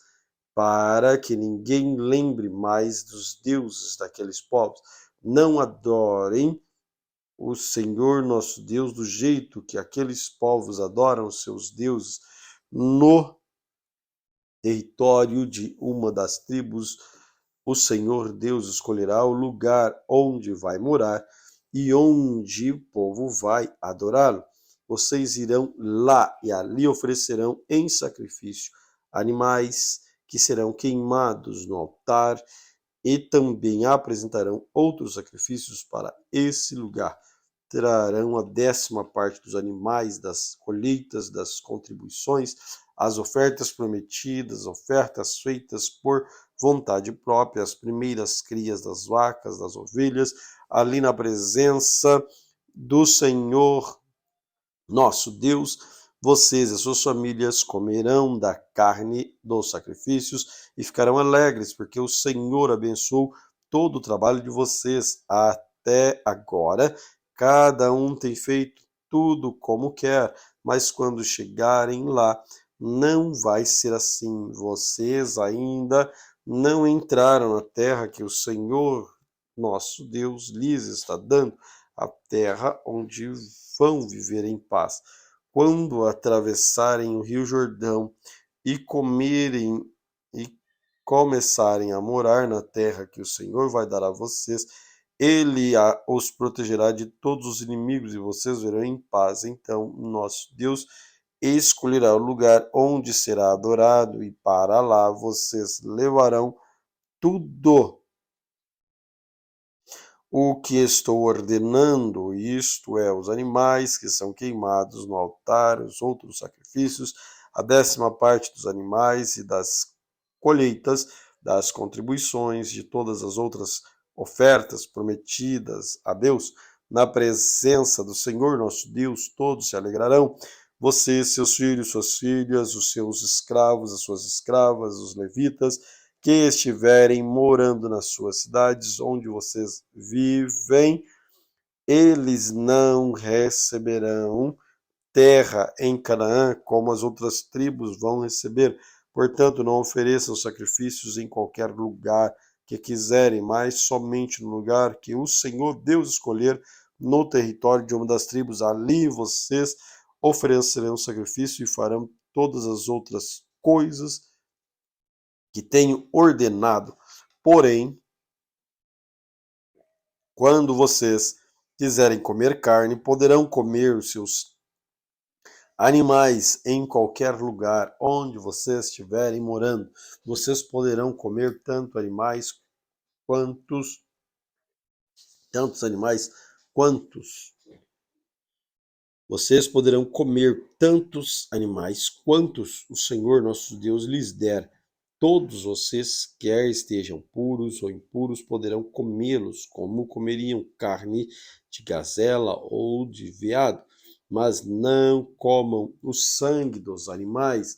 para que ninguém lembre mais dos deuses daqueles povos. Não adorem o Senhor nosso Deus do jeito que aqueles povos adoram seus deuses no território de uma das tribos. O Senhor Deus escolherá o lugar onde vai morar e onde o povo vai adorá-lo. Vocês irão lá e ali oferecerão em sacrifício animais que serão queimados no altar e também apresentarão outros sacrifícios para esse lugar. Trarão a 10ª parte dos animais, das colheitas, das contribuições, as ofertas prometidas, ofertas feitas por vontade própria, as primeiras crias das vacas, das ovelhas, ali na presença do Senhor nosso Deus. Vocês e suas famílias comerão da carne dos sacrifícios e ficarão alegres, porque o Senhor abençoou todo o trabalho de vocês até agora. Cada um tem feito tudo como quer, mas quando chegarem lá, não vai ser assim. Vocês ainda não entraram na terra que o Senhor, nosso Deus, lhes está dando, a terra onde vão viver em paz. Quando atravessarem o Rio Jordão e comerem e começarem a morar na terra que o Senhor vai dar a vocês, ele os protegerá de todos os inimigos e vocês verão em paz. Então, nosso Deus escolherá o lugar onde será adorado e para lá vocês levarão tudo o que estou ordenando, isto é, os animais que são queimados no altar, os outros sacrifícios, a 10ª parte dos animais e das colheitas, das contribuições, de todas as outras ofertas prometidas a Deus, na presença do Senhor nosso Deus, todos se alegrarão. Você, seus filhos, suas filhas, os seus escravos, as suas escravas, os levitas, que estiverem morando nas suas cidades onde vocês vivem, eles não receberão terra em Canaã como as outras tribos vão receber. Portanto, não ofereçam sacrifícios em qualquer lugar que quiserem, mas somente no lugar que o Senhor Deus escolher, no território de uma das tribos. Ali vocês oferecerão sacrifício e farão todas as outras coisas que tenho ordenado. Porém, quando vocês quiserem comer carne, poderão comer os seus animais em qualquer lugar onde vocês estiverem morando. Vocês poderão comer tantos animais quantos vocês poderão comer tantos animais quantos o Senhor nosso Deus lhes der. Todos vocês, quer estejam puros ou impuros, poderão comê-los, como comeriam carne de gazela ou de veado. Mas não comam o sangue dos animais.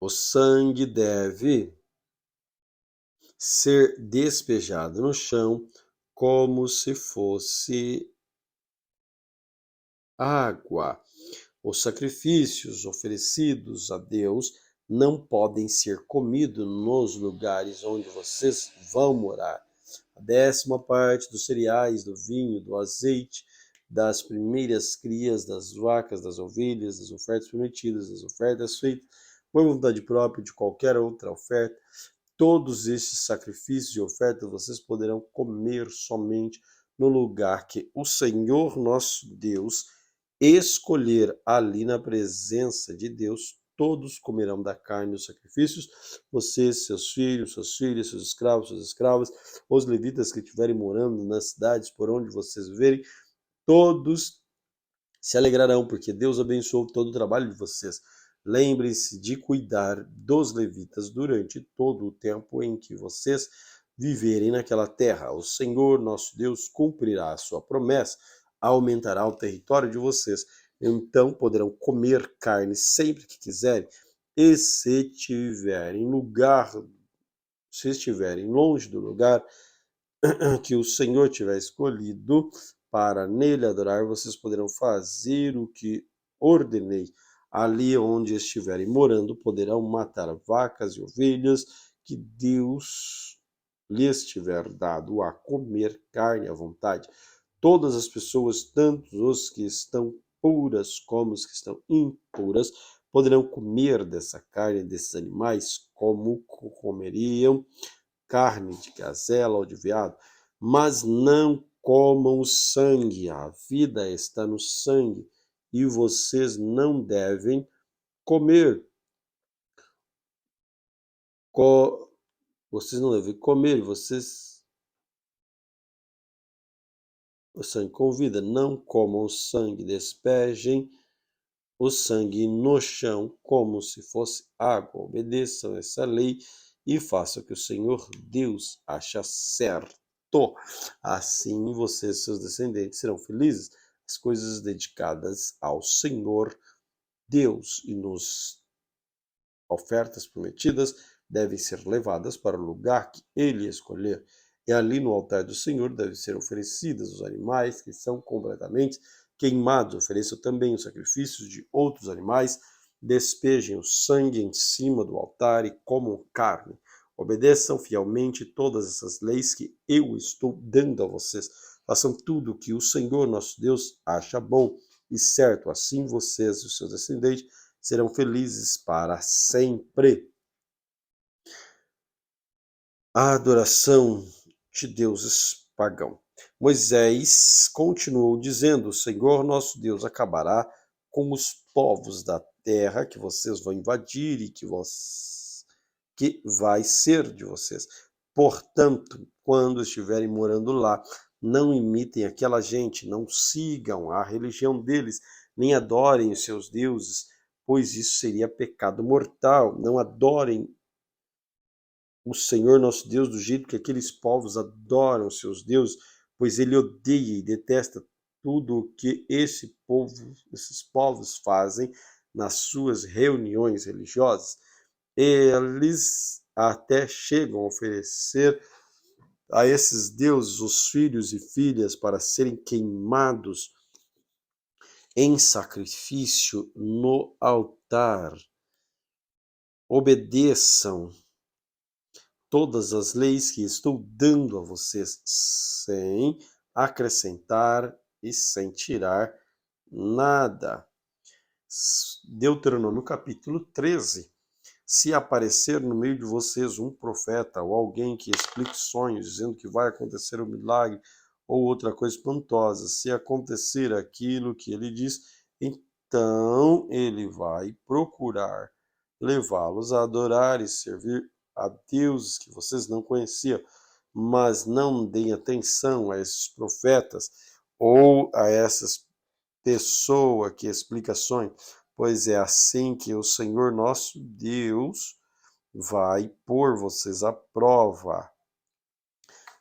O sangue deve ser despejado no chão como se fosse água. Os sacrifícios oferecidos a Deus não podem ser comidos nos lugares onde vocês vão morar. A 10ª parte dos cereais, do vinho, do azeite, das primeiras crias, das vacas, das ovelhas, das ofertas prometidas, das ofertas feitas por vontade própria, de qualquer outra oferta, todos estes sacrifícios e ofertas vocês poderão comer somente no lugar que o Senhor nosso Deus escolher. Ali na presença de Deus, todos comerão da carne dos sacrifícios, vocês, seus filhos, suas filhas, seus escravos, suas escravas, os levitas que estiverem morando nas cidades por onde vocês viverem, todos se alegrarão, porque Deus abençoou todo o trabalho de vocês. Lembrem-se de cuidar dos levitas durante todo o tempo em que vocês viverem naquela terra. O Senhor, nosso Deus, cumprirá a sua promessa, aumentará o território de vocês. Então poderão comer carne sempre que quiserem. E se tiverem lugar se estiverem longe do lugar que o Senhor tiver escolhido para nele adorar, vocês poderão fazer o que ordenei. Ali onde estiverem morando, poderão matar vacas e ovelhas que Deus lhes tiver dado a comer carne à vontade. Todas as pessoas, tanto os que estão puras como os que estão impuras, poderão comer dessa carne desses animais, como comeriam carne de gazela ou de veado, mas não comam sangue. A vida está no sangue e vocês não devem comer. Vocês não devem comer, o sangue com vida, não comam sangue, despejem o sangue no chão como se fosse água. Obedeçam essa lei e façam o que o Senhor Deus acha certo. Assim vocês e seus descendentes serão felizes. As coisas dedicadas ao Senhor Deus e nos ofertas prometidas devem ser levadas para o lugar que ele escolher. E ali no altar do Senhor devem ser oferecidos os animais que são completamente queimados. Ofereçam também os sacrifícios de outros animais. Despejem o sangue em cima do altar e comam carne. Obedeçam fielmente todas essas leis que eu estou dando a vocês. Façam tudo o que o Senhor nosso Deus acha bom e certo. Assim vocês e os seus descendentes serão felizes para sempre. A adoração de deuses pagãos. Moisés continuou dizendo: o Senhor nosso Deus acabará com os povos da terra que vocês vão invadir e que vai ser de vocês. Portanto, quando estiverem morando lá, não imitem aquela gente, não sigam a religião deles, nem adorem os seus deuses, pois isso seria pecado mortal. Não adorem o Senhor nosso Deus do jeito que aqueles povos adoram os seus deuses, pois ele odeia e detesta tudo o que esses povos fazem nas suas reuniões religiosas. Eles até chegam a oferecer a esses deuses os filhos e filhas para serem queimados em sacrifício no altar. Obedeçam todas as leis que estou dando a vocês, sem acrescentar e sem tirar nada. Deuteronômio capítulo 13. Se aparecer no meio de vocês um profeta ou alguém que explique sonhos, dizendo que vai acontecer um milagre ou outra coisa espantosa, se acontecer aquilo que ele diz, então ele vai procurar levá-los a adorar e servir a deuses que vocês não conheciam, mas não deem atenção a esses profetas ou a essas pessoas que explicam sonhos, pois é assim que o Senhor nosso Deus vai pôr vocês à prova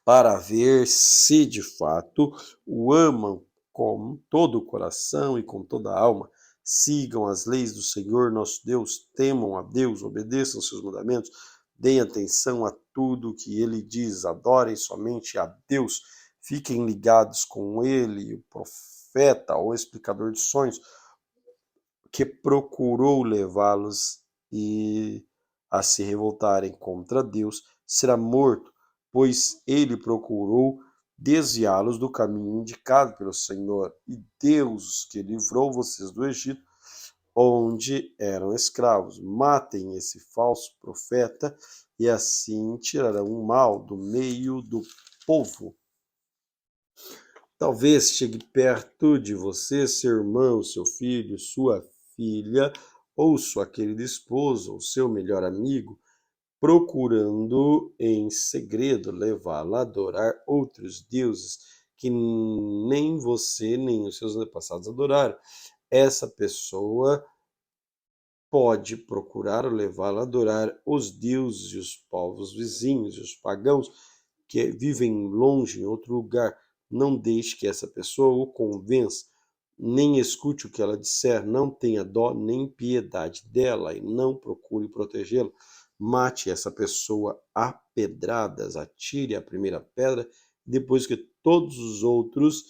para ver se de fato o amam com todo o coração e com toda a alma. Sigam as leis do Senhor nosso Deus, temam a Deus, obedeçam seus mandamentos, deem atenção a tudo o que ele diz, adorem somente a Deus, fiquem ligados com ele, o profeta ou explicador de sonhos, que procurou levá-los a se revoltarem contra Deus, será morto, pois ele procurou desviá-los do caminho indicado pelo Senhor. E Deus, que livrou vocês do Egito, onde eram escravos. Matem esse falso profeta e assim tirarão o mal do meio do povo. Talvez chegue perto de você seu irmão, seu filho, sua filha, ou sua querida esposa, ou seu melhor amigo, procurando em segredo levá-la a adorar outros deuses que nem você nem os seus antepassados adoraram. Essa pessoa pode procurar levá-la a adorar os deuses e os povos vizinhos e os pagãos que vivem longe em outro lugar. Não deixe que essa pessoa o convença, nem escute o que ela disser, não tenha dó nem piedade dela e não procure protegê-la, mate essa pessoa a pedradas, atire a primeira pedra, depois que todos os outros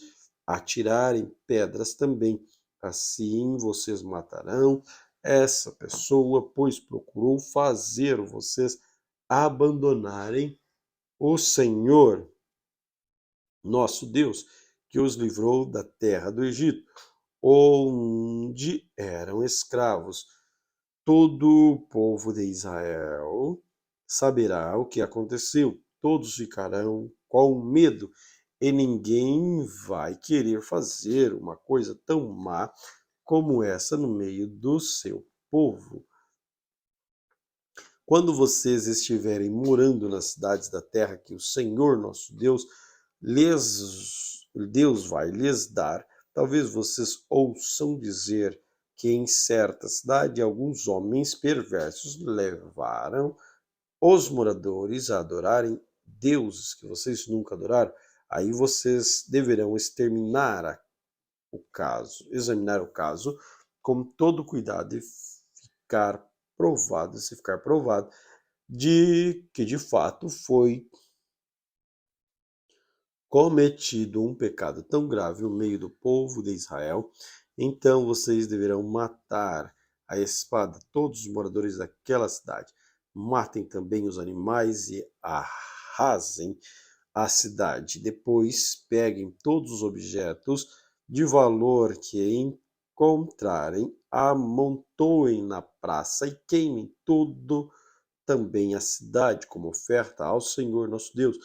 atirarem pedras também. Assim vocês matarão essa pessoa, pois procurou fazer vocês abandonarem o Senhor, nosso Deus, que os livrou da terra do Egito, onde eram escravos. Todo o povo de Israel saberá o que aconteceu. Todos ficarão com medo e ninguém vai querer fazer uma coisa tão má como essa no meio do seu povo. Quando vocês estiverem morando nas cidades da terra que o Senhor nosso Deus vai lhes dar, talvez vocês ouçam dizer que em certa cidade alguns homens perversos levaram os moradores a adorarem deuses que vocês nunca adoraram. Aí vocês deverão examinar o caso com todo cuidado e se ficar provado de que de fato foi cometido um pecado tão grave no meio do povo de Israel, então vocês deverão matar a espada todos os moradores daquela cidade. Matem também os animais e arrasem a cidade. Depois peguem todos os objetos de valor que encontrarem, amontoem na praça e queimem tudo também a cidade como oferta ao Senhor nosso Deus.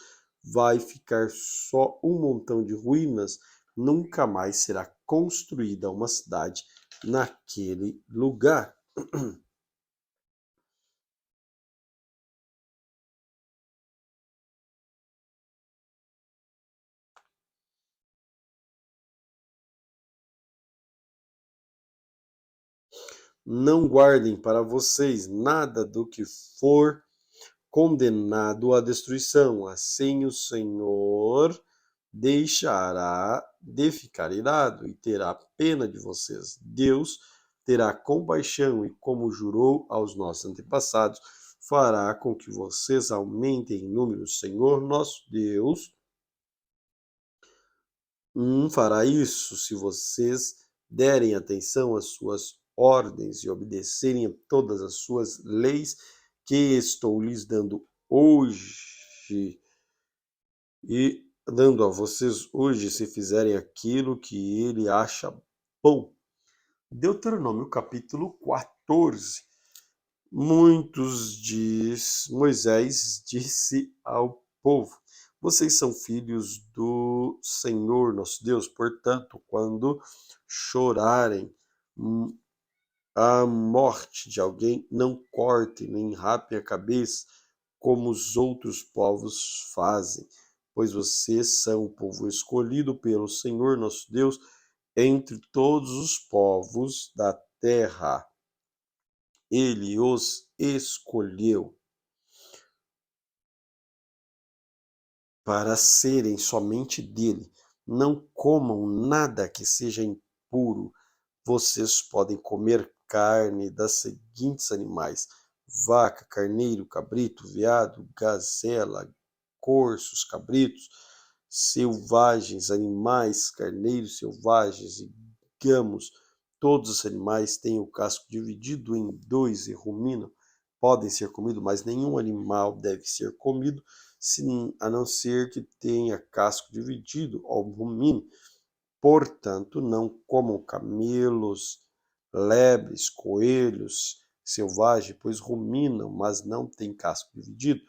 Vai ficar só um montão de ruínas, nunca mais será construída uma cidade naquele lugar. Não guardem para vocês nada do que for condenado à destruição. Assim o Senhor deixará de ficar irado e terá pena de vocês. Deus terá compaixão e, como jurou aos nossos antepassados, fará com que vocês aumentem em número. O Senhor, nosso Deus, fará isso se vocês derem atenção às suas ordens e obedecerem a todas as suas leis que estou lhes dando hoje e dando a vocês hoje, se fizerem aquilo que ele acha bom. Deuteronômio capítulo 14. Moisés disse ao povo: vocês são filhos do Senhor nosso Deus, portanto, quando chorarem a morte de alguém, não cortem nem rapem a cabeça como os outros povos fazem, pois vocês são o povo escolhido pelo Senhor nosso Deus entre todos os povos da terra. Ele os escolheu para serem somente dele. Não comam nada que seja impuro. Vocês podem comer carne das seguintes animais: vaca, carneiro, cabrito, veado, gazela, corços, cabritos, selvagens, animais, carneiros selvagens e gamos. Todos os animais têm o casco dividido em dois e ruminam. Podem ser comidos, mas nenhum animal deve ser comido, a não ser que tenha casco dividido ou rumine. Portanto, não comam camelos, lebres, coelhos selvagens, pois ruminam, mas não têm casco dividido,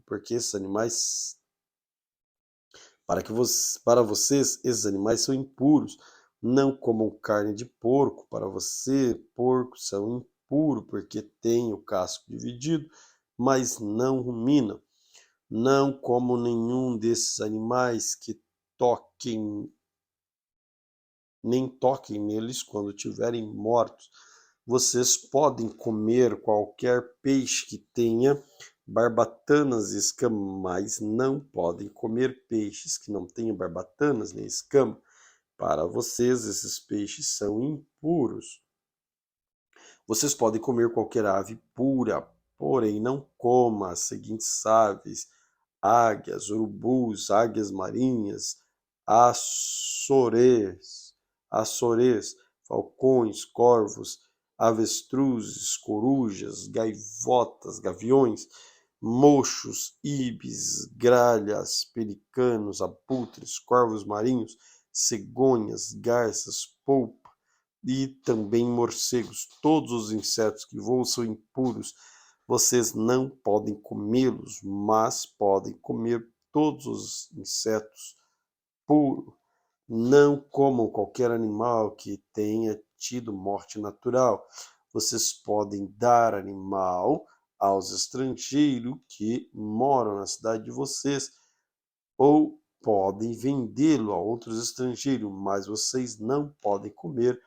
porque esses animais, para vocês, esses animais são impuros. Não comam carne de porco, para você, porcos são impuros, porque têm o casco dividido, mas não ruminam. Não comam nenhum desses animais que toquem, nem toquem neles quando estiverem mortos. Vocês podem comer qualquer peixe que tenha barbatanas e escamas, mas não podem comer peixes que não tenham barbatanas nem escama. Para vocês, esses peixes são impuros. Vocês podem comer qualquer ave pura, porém não coma as seguintes aves: águias, urubus, águias marinhas, açores, falcões, corvos, avestruzes, corujas, gaivotas, gaviões, mochos, ibis, gralhas, pelicanos, abutres, corvos marinhos, cegonhas, garças, polpa e também morcegos. Todos os insetos que voam são impuros. Vocês não podem comê-los, mas podem comer todos os insetos puros. Não comam qualquer animal que tenha tido morte natural. Vocês podem dar animal aos estrangeiros que moram na cidade de vocês, ou podem vendê-lo a outros estrangeiros, mas vocês não podem comer,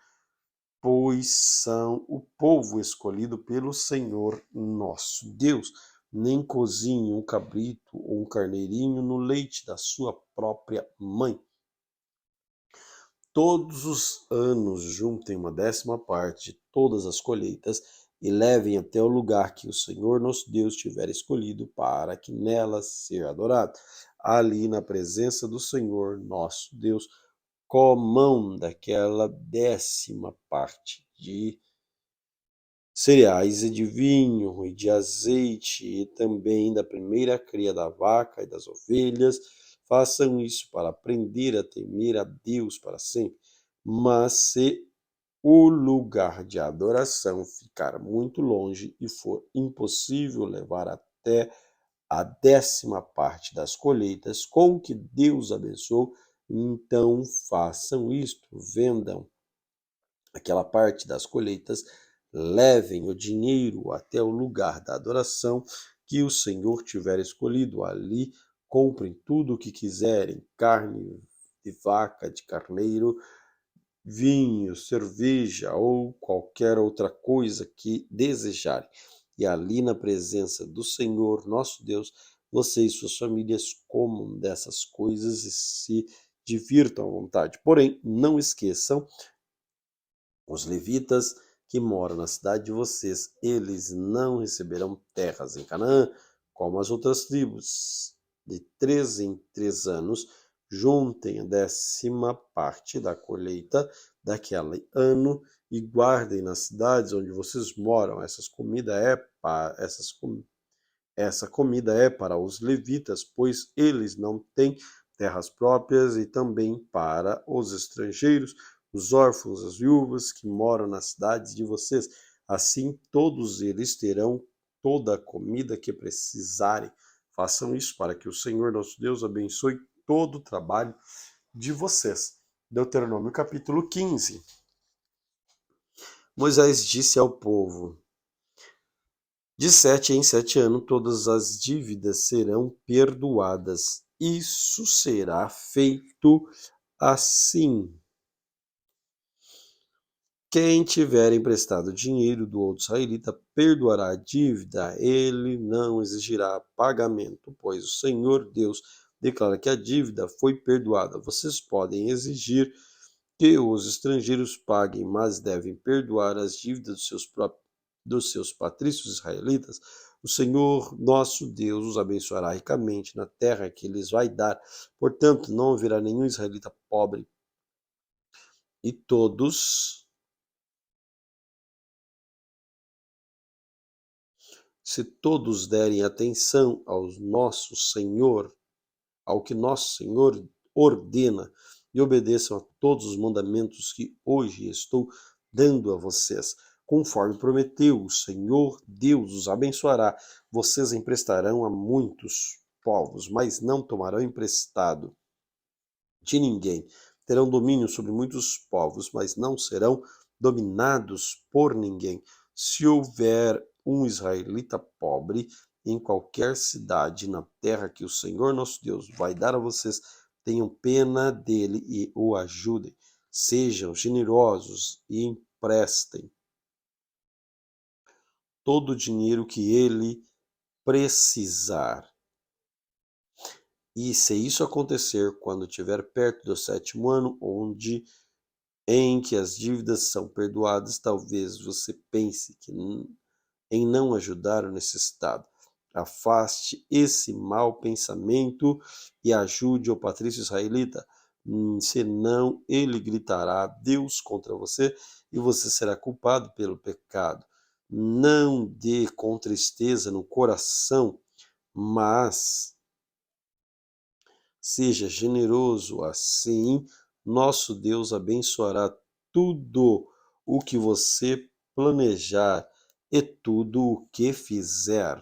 pois são o povo escolhido pelo Senhor nosso Deus. Nem cozinhe um cabrito ou um carneirinho no leite da sua própria mãe. Todos os anos juntem uma 10ª parte de todas as colheitas e levem até o lugar que o Senhor nosso Deus tiver escolhido para que nela seja adorado. Ali na presença do Senhor nosso Deus, comam daquela 10ª parte de cereais e de vinho e de azeite, e também da primeira cria da vaca e das ovelhas. Façam isso para aprender a temer a Deus para sempre. Mas se o lugar de adoração ficar muito longe e for impossível levar até a 10ª parte das colheitas com que Deus abençoou, então façam isto: vendam aquela parte das colheitas, levem o dinheiro até o lugar da adoração que o Senhor tiver escolhido. Ali comprem tudo o que quiserem: carne de vaca, de carneiro, vinho, cerveja ou qualquer outra coisa que desejarem. E ali na presença do Senhor nosso Deus, você e suas famílias comam dessas coisas e se divirtam à vontade. Porém, não esqueçam: os levitas que moram na cidade de vocês, eles não receberão terras em Canaã, como as outras tribos. De 3 em 3 anos, juntem a 10ª parte da colheita daquele ano e guardem nas cidades onde vocês moram. Essa comida é para os levitas, pois eles não têm terras próprias, e também para os estrangeiros, os órfãos, as viúvas que moram nas cidades de vocês. Assim, todos eles terão toda a comida que precisarem. Façam isso para que o Senhor nosso Deus abençoe todo o trabalho de vocês. Deuteronômio capítulo 15. Moisés disse ao povo: de 7 em 7 anos todas as dívidas serão perdoadas. Isso será feito assim. Quem tiver emprestado dinheiro do outro israelita perdoará a dívida, ele não exigirá pagamento, pois o Senhor Deus declara que a dívida foi perdoada. Vocês podem exigir que os estrangeiros paguem, mas devem perdoar as dívidas dos seus patrícios israelitas. O Senhor nosso Deus os abençoará ricamente na terra que lhes vai dar. Portanto, não haverá nenhum israelita pobre, e se todos derem atenção ao que nosso Senhor ordena, e obedeçam a todos os mandamentos que hoje estou dando a vocês. Conforme prometeu, o Senhor Deus os abençoará. Vocês emprestarão a muitos povos, mas não tomarão emprestado de ninguém. Terão domínio sobre muitos povos, mas não serão dominados por ninguém. Se houver um israelita pobre em qualquer cidade na terra que o Senhor nosso Deus vai dar a vocês, tenham pena dele e o ajudem. Sejam generosos e emprestem todo o dinheiro que ele precisar. E se isso acontecer quando estiver perto do 7º ano, onde em que as dívidas são perdoadas, talvez você pense em não ajudar o necessitado. Afaste esse mau pensamento e ajude o patrício israelita, senão ele gritará Deus contra você e você será culpado pelo pecado. Não dê com tristeza no coração, mas seja generoso, assim nosso Deus abençoará tudo o que você planejar e tudo o que fizer.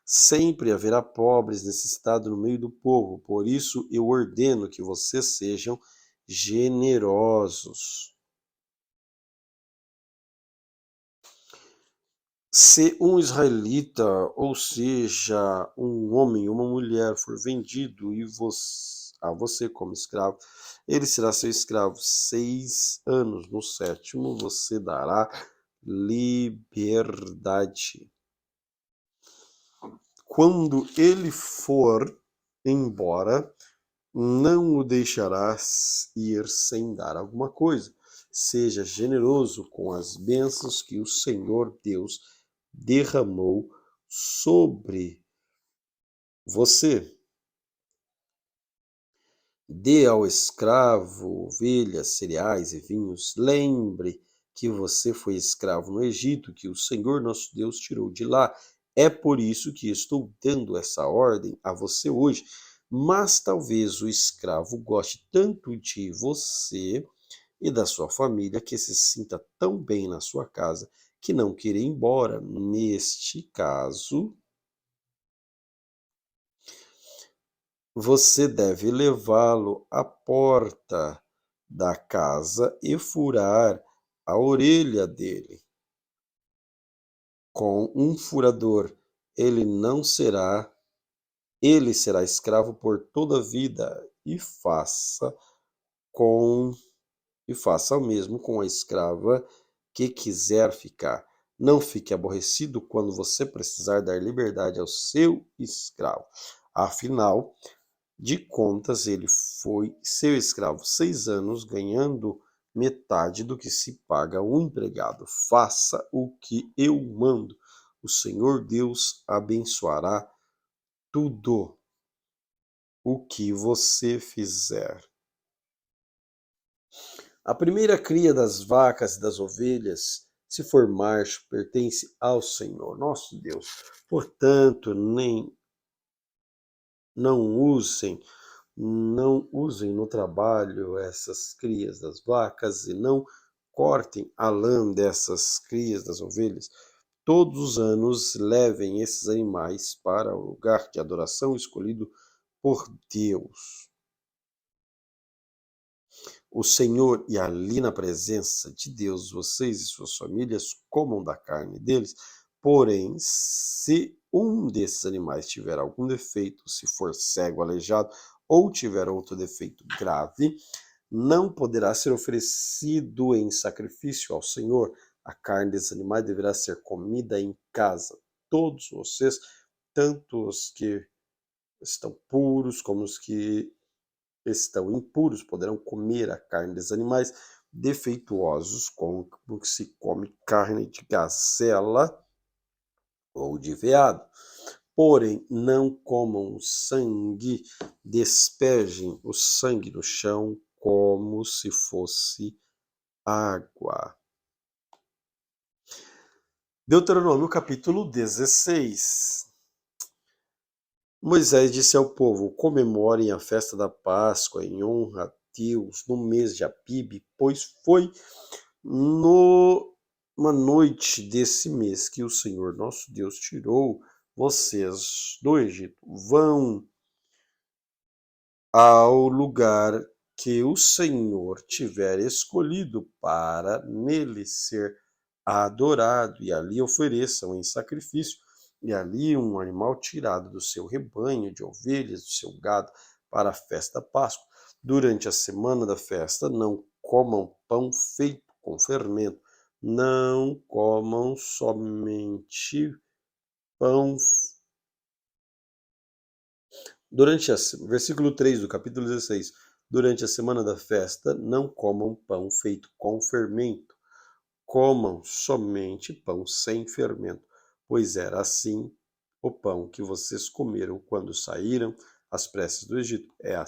Sempre haverá pobres necessitados no meio do povo, por isso eu ordeno que vocês sejam generosos. Se um israelita, ou seja, um homem ou uma mulher, for vendido a você como escravo, ele será seu escravo 6 anos. No sétimo, você dará liberdade. Quando ele for embora, não o deixarás ir sem dar alguma coisa. Seja generoso com as bênçãos que o Senhor Deus derramou sobre você. Dê ao escravo ovelhas, cereais e vinhos. Lembre que você foi escravo no Egito, que o Senhor nosso Deus tirou de lá. É por isso que estou dando essa ordem a você hoje. Mas talvez o escravo goste tanto de você e da sua família que se sinta tão bem na sua casa que não queira ir embora. Neste caso, você deve levá-lo à porta da casa e furar a orelha dele. Com um furador, ele não será, ele será escravo por toda a vida, com e faça o mesmo com a escrava que quiser ficar. Não fique aborrecido quando você precisar dar liberdade ao seu escravo. Afinal de contas, ele foi seu escravo 6 anos, ganhando metade do que se paga a um empregado. Faça o que eu mando. O Senhor Deus abençoará tudo o que você fizer. A primeira cria das vacas e das ovelhas, se for macho, pertence ao Senhor, nosso Deus. Portanto, não usem não usem no trabalho essas crias das vacas e não cortem a lã dessas crias das ovelhas. Todos os anos levem esses animais para o lugar de adoração escolhido por Deus, o Senhor, e ali na presença de Deus, vocês e suas famílias comam da carne deles. Porém, se um desses animais tiver algum defeito, se for cego, aleijado ou tiver outro defeito grave, não poderá ser oferecido em sacrifício ao Senhor. A carne desses animais deverá ser comida em casa. Todos vocês, tanto os que estão puros como os que estão impuros, poderão comer a carne dos animais defeituosos, como se come carne de gazela ou de veado. Porém, não comam sangue, despejem o sangue no chão como se fosse água. Deuteronômio capítulo 16. Moisés disse ao povo: comemorem a festa da Páscoa em honra a Deus no mês de Abibe, pois foi numa noite desse mês que o Senhor nosso Deus tirou vocês do Egito. Vão ao lugar que o Senhor tiver escolhido para nele ser adorado, e ali ofereçam em sacrifício, e ali um animal tirado do seu rebanho de ovelhas, do seu gado, para a festa da Páscoa. Durante a semana da festa, não comam pão feito com fermento, não comam somente pão. Versículo 3 do capítulo 16. Durante a semana da festa, não comam pão feito com fermento, comam somente pão sem fermento, pois era assim o pão que vocês comeram quando saíram às pressas do Egito. É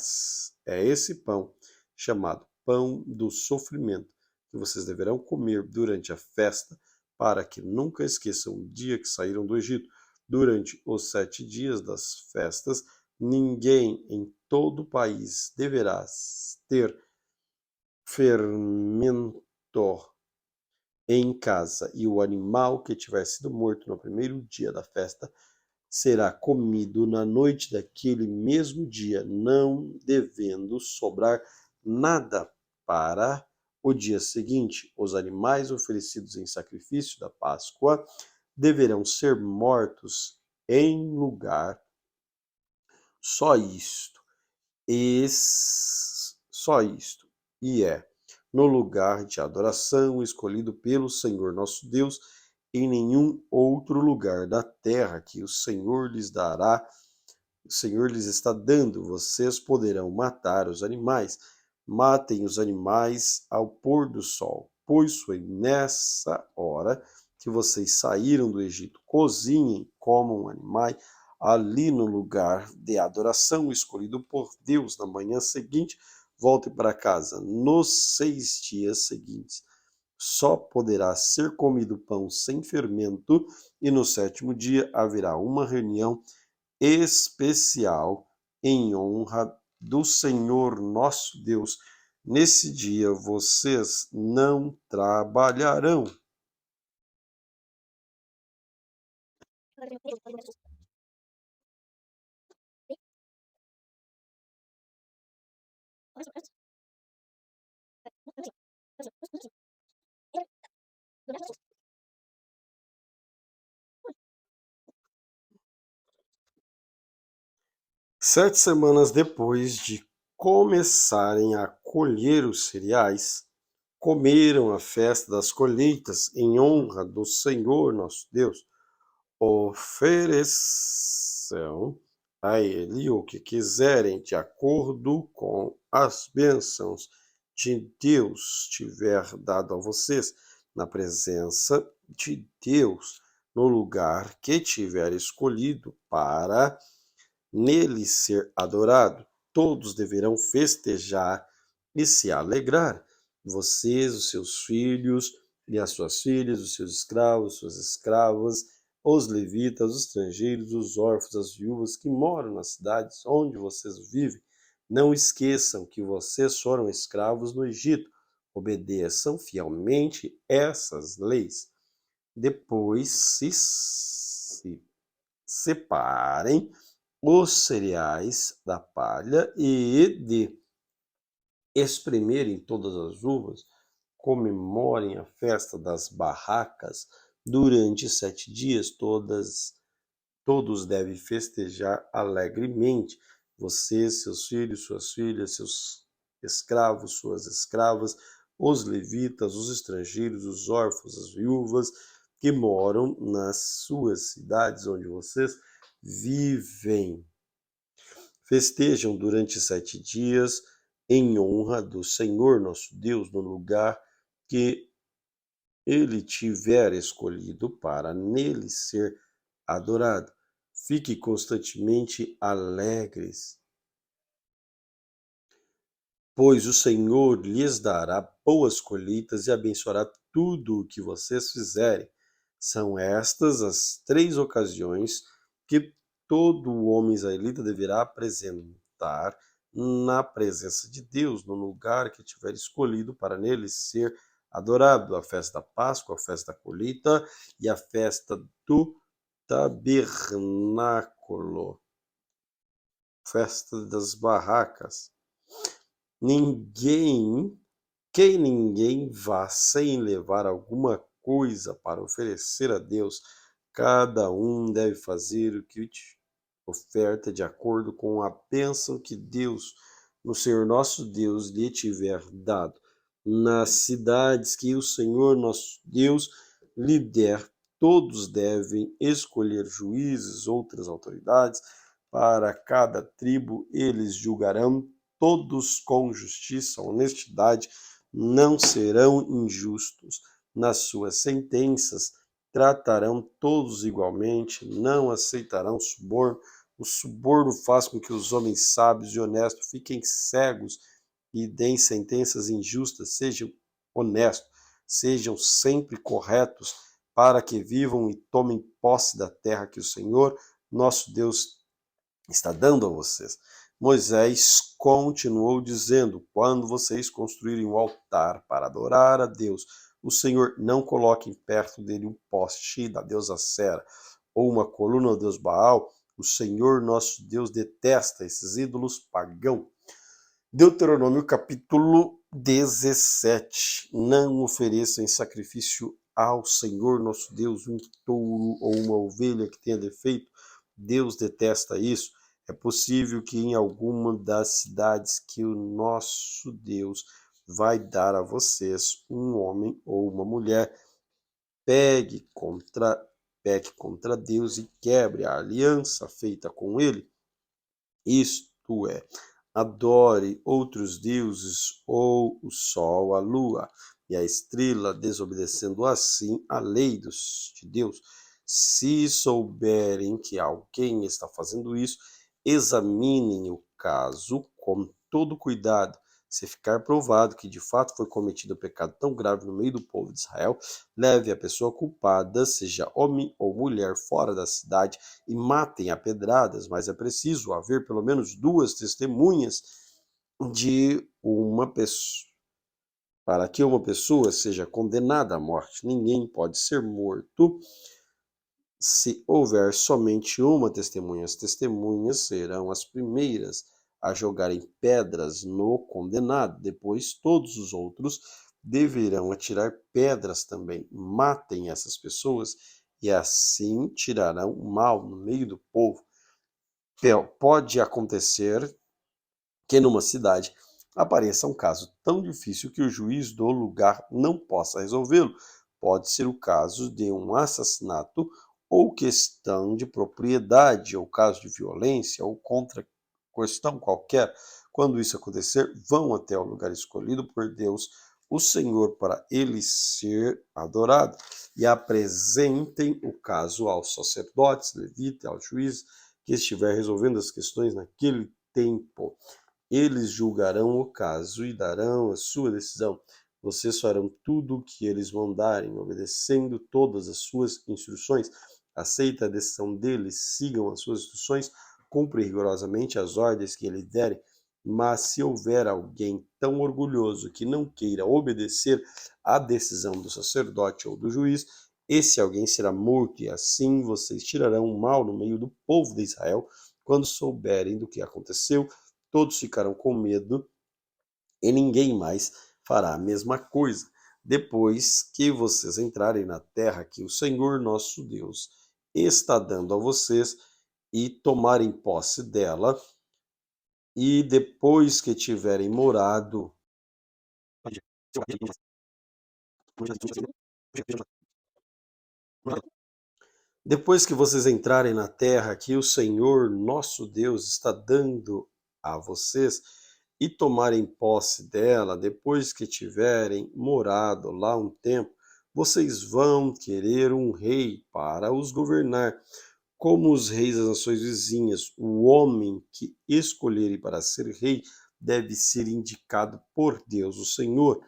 esse pão, chamado pão do sofrimento, que vocês deverão comer durante a festa, para que nunca esqueçam o dia que saíram do Egito. Durante os 7 dias das festas, ninguém em todo o país deverá ter fermento em casa, e o animal que tiver sido morto no primeiro dia da festa será comido na noite daquele mesmo dia, não devendo sobrar nada para o dia seguinte. Os animais oferecidos em sacrifício da Páscoa deverão ser mortos em lugar, só isto, só isto, e é no lugar de adoração escolhido pelo Senhor nosso Deus, em nenhum outro lugar da terra que o Senhor lhes dará, o Senhor lhes está dando. Vocês poderão matar os animais. Matem os animais ao pôr do sol, pois foi nessa hora que vocês saíram do Egito. Cozinhem, comam animais ali no lugar de adoração escolhido por Deus. Na manhã seguinte, voltem para casa. Nos 6 dias seguintes, só poderá ser comido pão sem fermento, e no 7º dia haverá uma reunião especial em honra do Senhor nosso Deus. Nesse dia vocês não trabalharão. Sete semanas depois de começarem a colher os cereais, comeram a festa das colheitas em honra do Senhor nosso Deus. Ofereçam a ele o que quiserem, de acordo com as bênçãos de Deus tiver dado a vocês, na presença de Deus, no lugar que tiver escolhido para nele ser adorado. Todos deverão festejar e se alegrar. Vocês, os seus filhos e as suas filhas, os seus escravos, suas escravas, os levitas, os estrangeiros, os órfãos, as viúvas que moram nas cidades onde vocês vivem. Não esqueçam que vocês foram escravos no Egito. Obedeçam fielmente essas leis. Depois se separem os cereais da palha e de espremerem todas as uvas. Comemorem a festa das barracas durante 7 dias. Todos devem festejar alegremente. Vocês, seus filhos, suas filhas, seus escravos, suas escravas, os levitas, os estrangeiros, os órfãos, as viúvas que moram nas suas cidades onde vocês vivem. Festejam durante 7 dias em honra do Senhor nosso Deus, no lugar que ele tiver escolhido para nele ser adorado. Fique constantemente alegres, pois o Senhor lhes dará boas colheitas e abençoará tudo o que vocês fizerem. São estas as 3 ocasiões que todo homem israelita deverá apresentar na presença de Deus, no lugar que tiver escolhido para nele ser adorado: a festa da Páscoa, a festa da colheita e a festa do tabernáculo, festa das barracas. Ninguém vá sem levar alguma coisa para oferecer a Deus. Cada um deve fazer o que oferta de acordo com a bênção que Deus, no Senhor nosso Deus, lhe tiver dado. Nas cidades que o Senhor nosso Deus lhe der, todos devem escolher juízes, outras autoridades, para cada tribo eles julgarão todos com justiça, honestidade, não serão injustos. Nas suas sentenças, tratarão todos igualmente, não aceitarão suborno. O suborno faz com que os homens sábios e honestos fiquem cegos e deem sentenças injustas. Sejam honestos, sejam sempre corretos, para que vivam e tomem posse da terra que o Senhor, nosso Deus, está dando a vocês. Moisés continuou dizendo: quando vocês construírem um altar para adorar a Deus, o Senhor, não coloquem perto dele um poste da deusa Sera ou uma coluna do deus Baal. O Senhor, nosso Deus, detesta esses ídolos pagãos. Deuteronômio capítulo 17. Não ofereçam em sacrifício ao Senhor nosso Deus um touro ou uma ovelha que tenha defeito. Deus detesta isso. É possível que em alguma das cidades que o nosso Deus vai dar a vocês, um homem ou uma mulher peque contra Deus e quebre a aliança feita com ele. Isto é, adore outros deuses ou o sol, a lua e a estrela, desobedecendo assim a lei de Deus. Se souberem que alguém está fazendo isso, examinem o caso com todo cuidado. Se ficar provado que de fato foi cometido um pecado tão grave no meio do povo de Israel, leve a pessoa culpada, seja homem ou mulher, fora da cidade e matem a pedradas, mas é preciso haver pelo menos 2 testemunhas de uma pessoa, para que uma pessoa seja condenada à morte. Ninguém pode ser morto se houver somente uma testemunha. As testemunhas serão as primeiras a jogarem pedras no condenado. Depois, todos os outros deverão atirar pedras também. Matem essas pessoas e assim tirarão o mal no meio do povo. Pode acontecer que numa cidade apareça um caso tão difícil que o juiz do lugar não possa resolvê-lo. Pode ser o caso de um assassinato ou questão de propriedade, ou caso de violência, ou contra questão qualquer. Quando isso acontecer, vão até o lugar escolhido por Deus, o Senhor, para ele ser adorado, e apresentem o caso aos sacerdotes, levitas, ao juiz que estiver resolvendo as questões naquele tempo. Eles julgarão o caso e darão a sua decisão. Vocês farão tudo o que eles mandarem, obedecendo todas as suas instruções. Aceita a decisão deles, sigam as suas instruções, cumpre rigorosamente as ordens que eles derem. Mas se houver alguém tão orgulhoso que não queira obedecer à decisão do sacerdote ou do juiz, esse alguém será morto, e assim vocês tirarão o mal no meio do povo de Israel. Quando souberem do que aconteceu, todos ficarão com medo e ninguém mais fará a mesma coisa. Depois que vocês entrarem na terra que o Senhor nosso Deus está dando a vocês e tomarem posse dela, e depois que tiverem morado. Depois que vocês entrarem na terra que o Senhor nosso Deus está dando a vocês e tomarem posse dela, depois que tiverem morado lá um tempo, vocês vão querer um rei para os governar, como os reis das nações vizinhas. O homem que escolherem para ser rei deve ser indicado por Deus, o Senhor.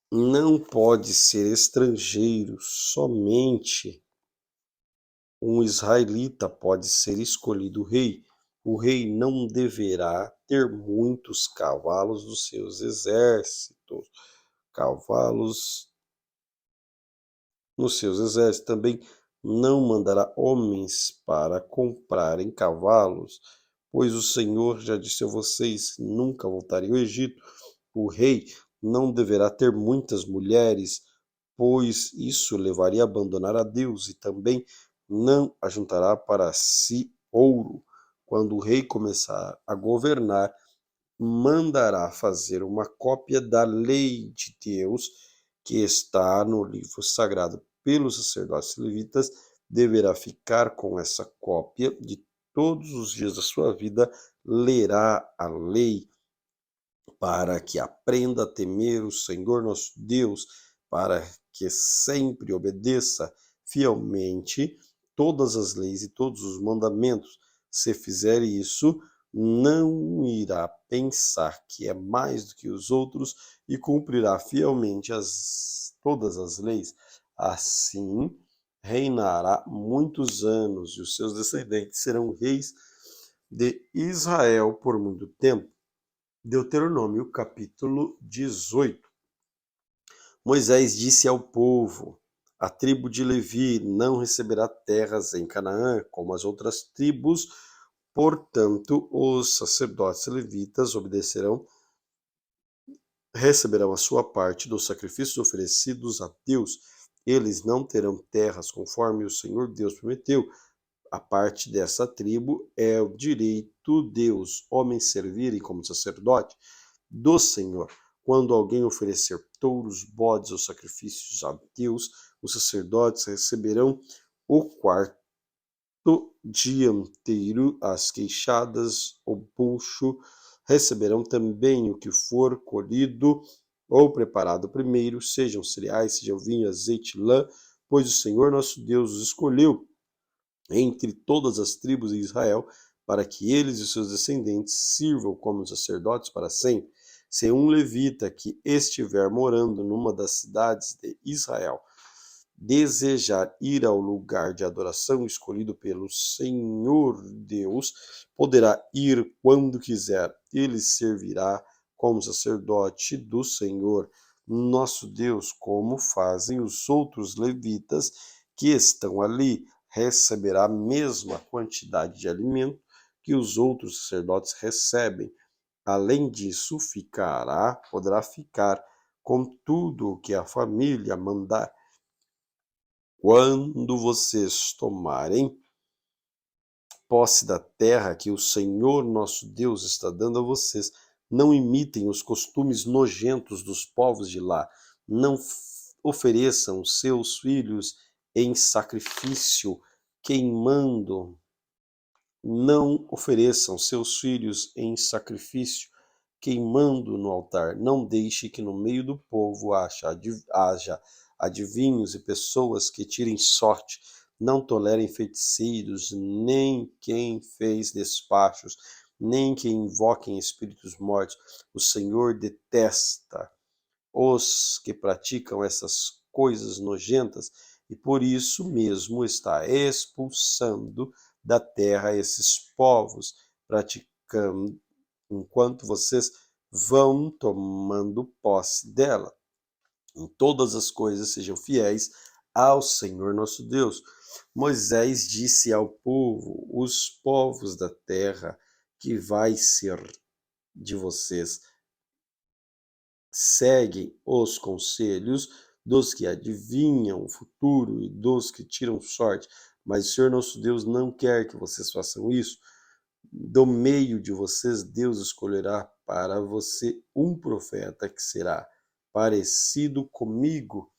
Não pode ser estrangeiro, somente um israelita pode ser escolhido rei. O rei não deverá ter muitos cavalos dos seus exércitos. Cavalos nos seus exércitos. Também não mandará homens para comprarem cavalos, pois o Senhor já disse a vocês: nunca voltarei ao Egito. O rei não deverá ter muitas mulheres, pois isso levaria a abandonar a Deus, e também não ajuntará para si ouro. Quando o rei começar a governar, mandará fazer uma cópia da lei de Deus que está no livro sagrado pelos sacerdotes levitas deverá ficar com essa cópia de todos os dias da sua vida, lerá a lei para que aprenda a temer o Senhor nosso Deus, para que sempre obedeça fielmente todas as leis e todos os mandamentos. Se fizer isso, não irá pensar que é mais do que os outros e cumprirá fielmente todas as leis. Assim, reinará muitos anos e os seus descendentes serão reis de Israel por muito tempo. Deuteronômio capítulo 18. Moisés disse ao povo: a tribo de Levi não receberá terras em Canaã, como as outras tribos, portanto, os sacerdotes levitas receberão a sua parte dos sacrifícios oferecidos a Deus. Eles não terão terras conforme o Senhor Deus prometeu. A parte dessa tribo é o direito de os homens servirem como sacerdote do Senhor. Quando alguém oferecer touros, bodes ou sacrifícios a Deus, os sacerdotes receberão o quarto dianteiro, as queixadas, o bucho, receberão também o que for colhido ou preparado primeiro, sejam cereais, seja vinho, azeite, lã, pois o Senhor nosso Deus os escolheu entre todas as tribos de Israel, para que eles e seus descendentes sirvam como sacerdotes para sempre. Se um levita que estiver morando numa das cidades de Israel desejar ir ao lugar de adoração escolhido pelo Senhor Deus, poderá ir quando quiser. Ele servirá como sacerdote do Senhor nosso Deus, como fazem os outros levitas que estão ali. Receberá a mesma quantidade de alimento que os outros sacerdotes recebem. Além disso, poderá ficar com tudo o que a família mandar. Quando vocês tomarem posse da terra que o Senhor nosso Deus está dando a vocês, não imitem os costumes nojentos dos povos de lá. Não ofereçam seus filhos em sacrifício, queimando. Não ofereçam seus filhos em sacrifício, queimando no altar. Não deixe que no meio do povo haja adivinhos e pessoas que tirem sorte. Não tolerem feiticeiros, nem quem fez despachos, nem quem invoquem espíritos mortos. O Senhor detesta os que praticam essas coisas nojentas e por isso mesmo está expulsando da terra esses povos, praticando enquanto vocês vão tomando posse dela. Em todas as coisas sejam fiéis ao Senhor nosso Deus. Moisés disse ao povo: os povos da terra que vai ser de vocês seguem os conselhos dos que adivinham o futuro e dos que tiram sorte, mas o Senhor nosso Deus não quer que vocês façam isso. Do meio de vocês, Deus escolherá para você um profeta que será parecido comigo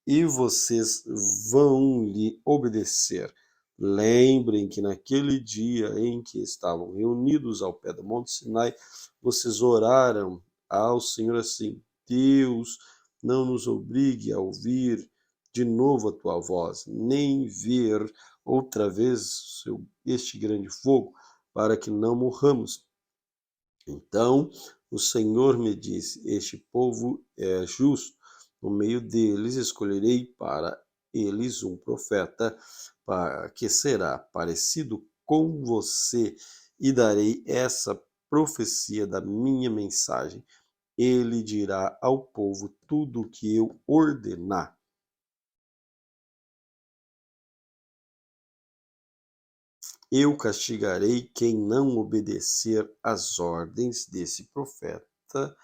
e vocês vão lhe obedecer. Lembrem que naquele dia em que estavam reunidos ao pé do Monte Sinai, vocês oraram ao Senhor assim: Deus, não nos obrigue a ouvir de novo a tua voz, nem ver outra vez este grande fogo, para que não morramos. Então o Senhor me disse: este povo é justo. No meio deles escolherei para eles um profeta que será parecido com você, e darei essa profecia da minha mensagem. Ele dirá ao povo tudo o que eu ordenar. Eu castigarei quem não obedecer às ordens desse profeta,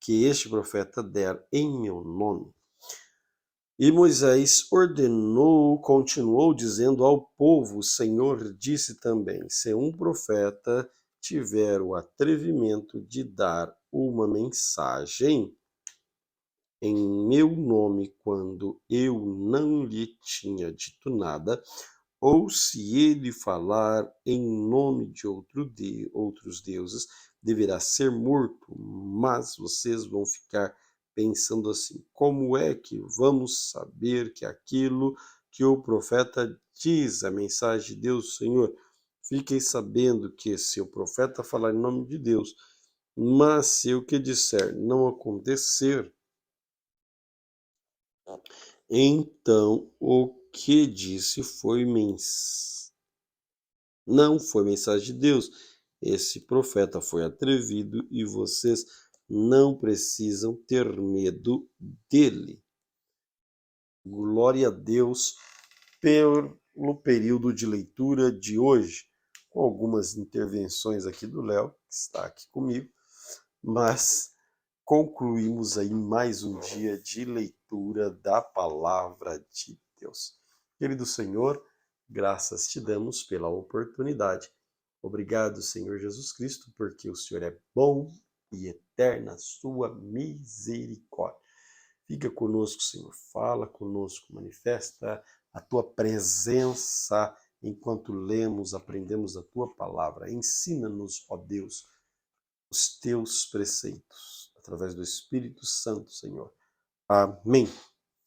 que este profeta der em meu nome. E Moisés continuou dizendo ao povo: o Senhor disse também: se um profeta tiver o atrevimento de dar uma mensagem em meu nome quando eu não lhe tinha dito nada, ou se ele falar em nome de outros deuses, deverá ser morto. Mas vocês vão ficar pensando assim: como é que vamos saber que aquilo que o profeta diz, a mensagem de Deus, Senhor? Fiquem sabendo que se o profeta falar em nome de Deus, mas se o que disser não acontecer, então o que disse não foi mensagem de Deus. Esse profeta foi atrevido e vocês não precisam ter medo dele. Glória a Deus pelo período de leitura de hoje, com algumas intervenções aqui do Léo, que está aqui comigo, mas concluímos aí mais um dia de leitura da palavra de Deus. Querido Senhor, graças te damos pela oportunidade. Obrigado, Senhor Jesus Cristo, porque o Senhor é bom e eterna sua misericórdia. Fica conosco, Senhor, fala conosco, manifesta a tua presença enquanto lemos, aprendemos a tua palavra. Ensina-nos, ó Deus, os teus preceitos, através do Espírito Santo, Senhor. Amém.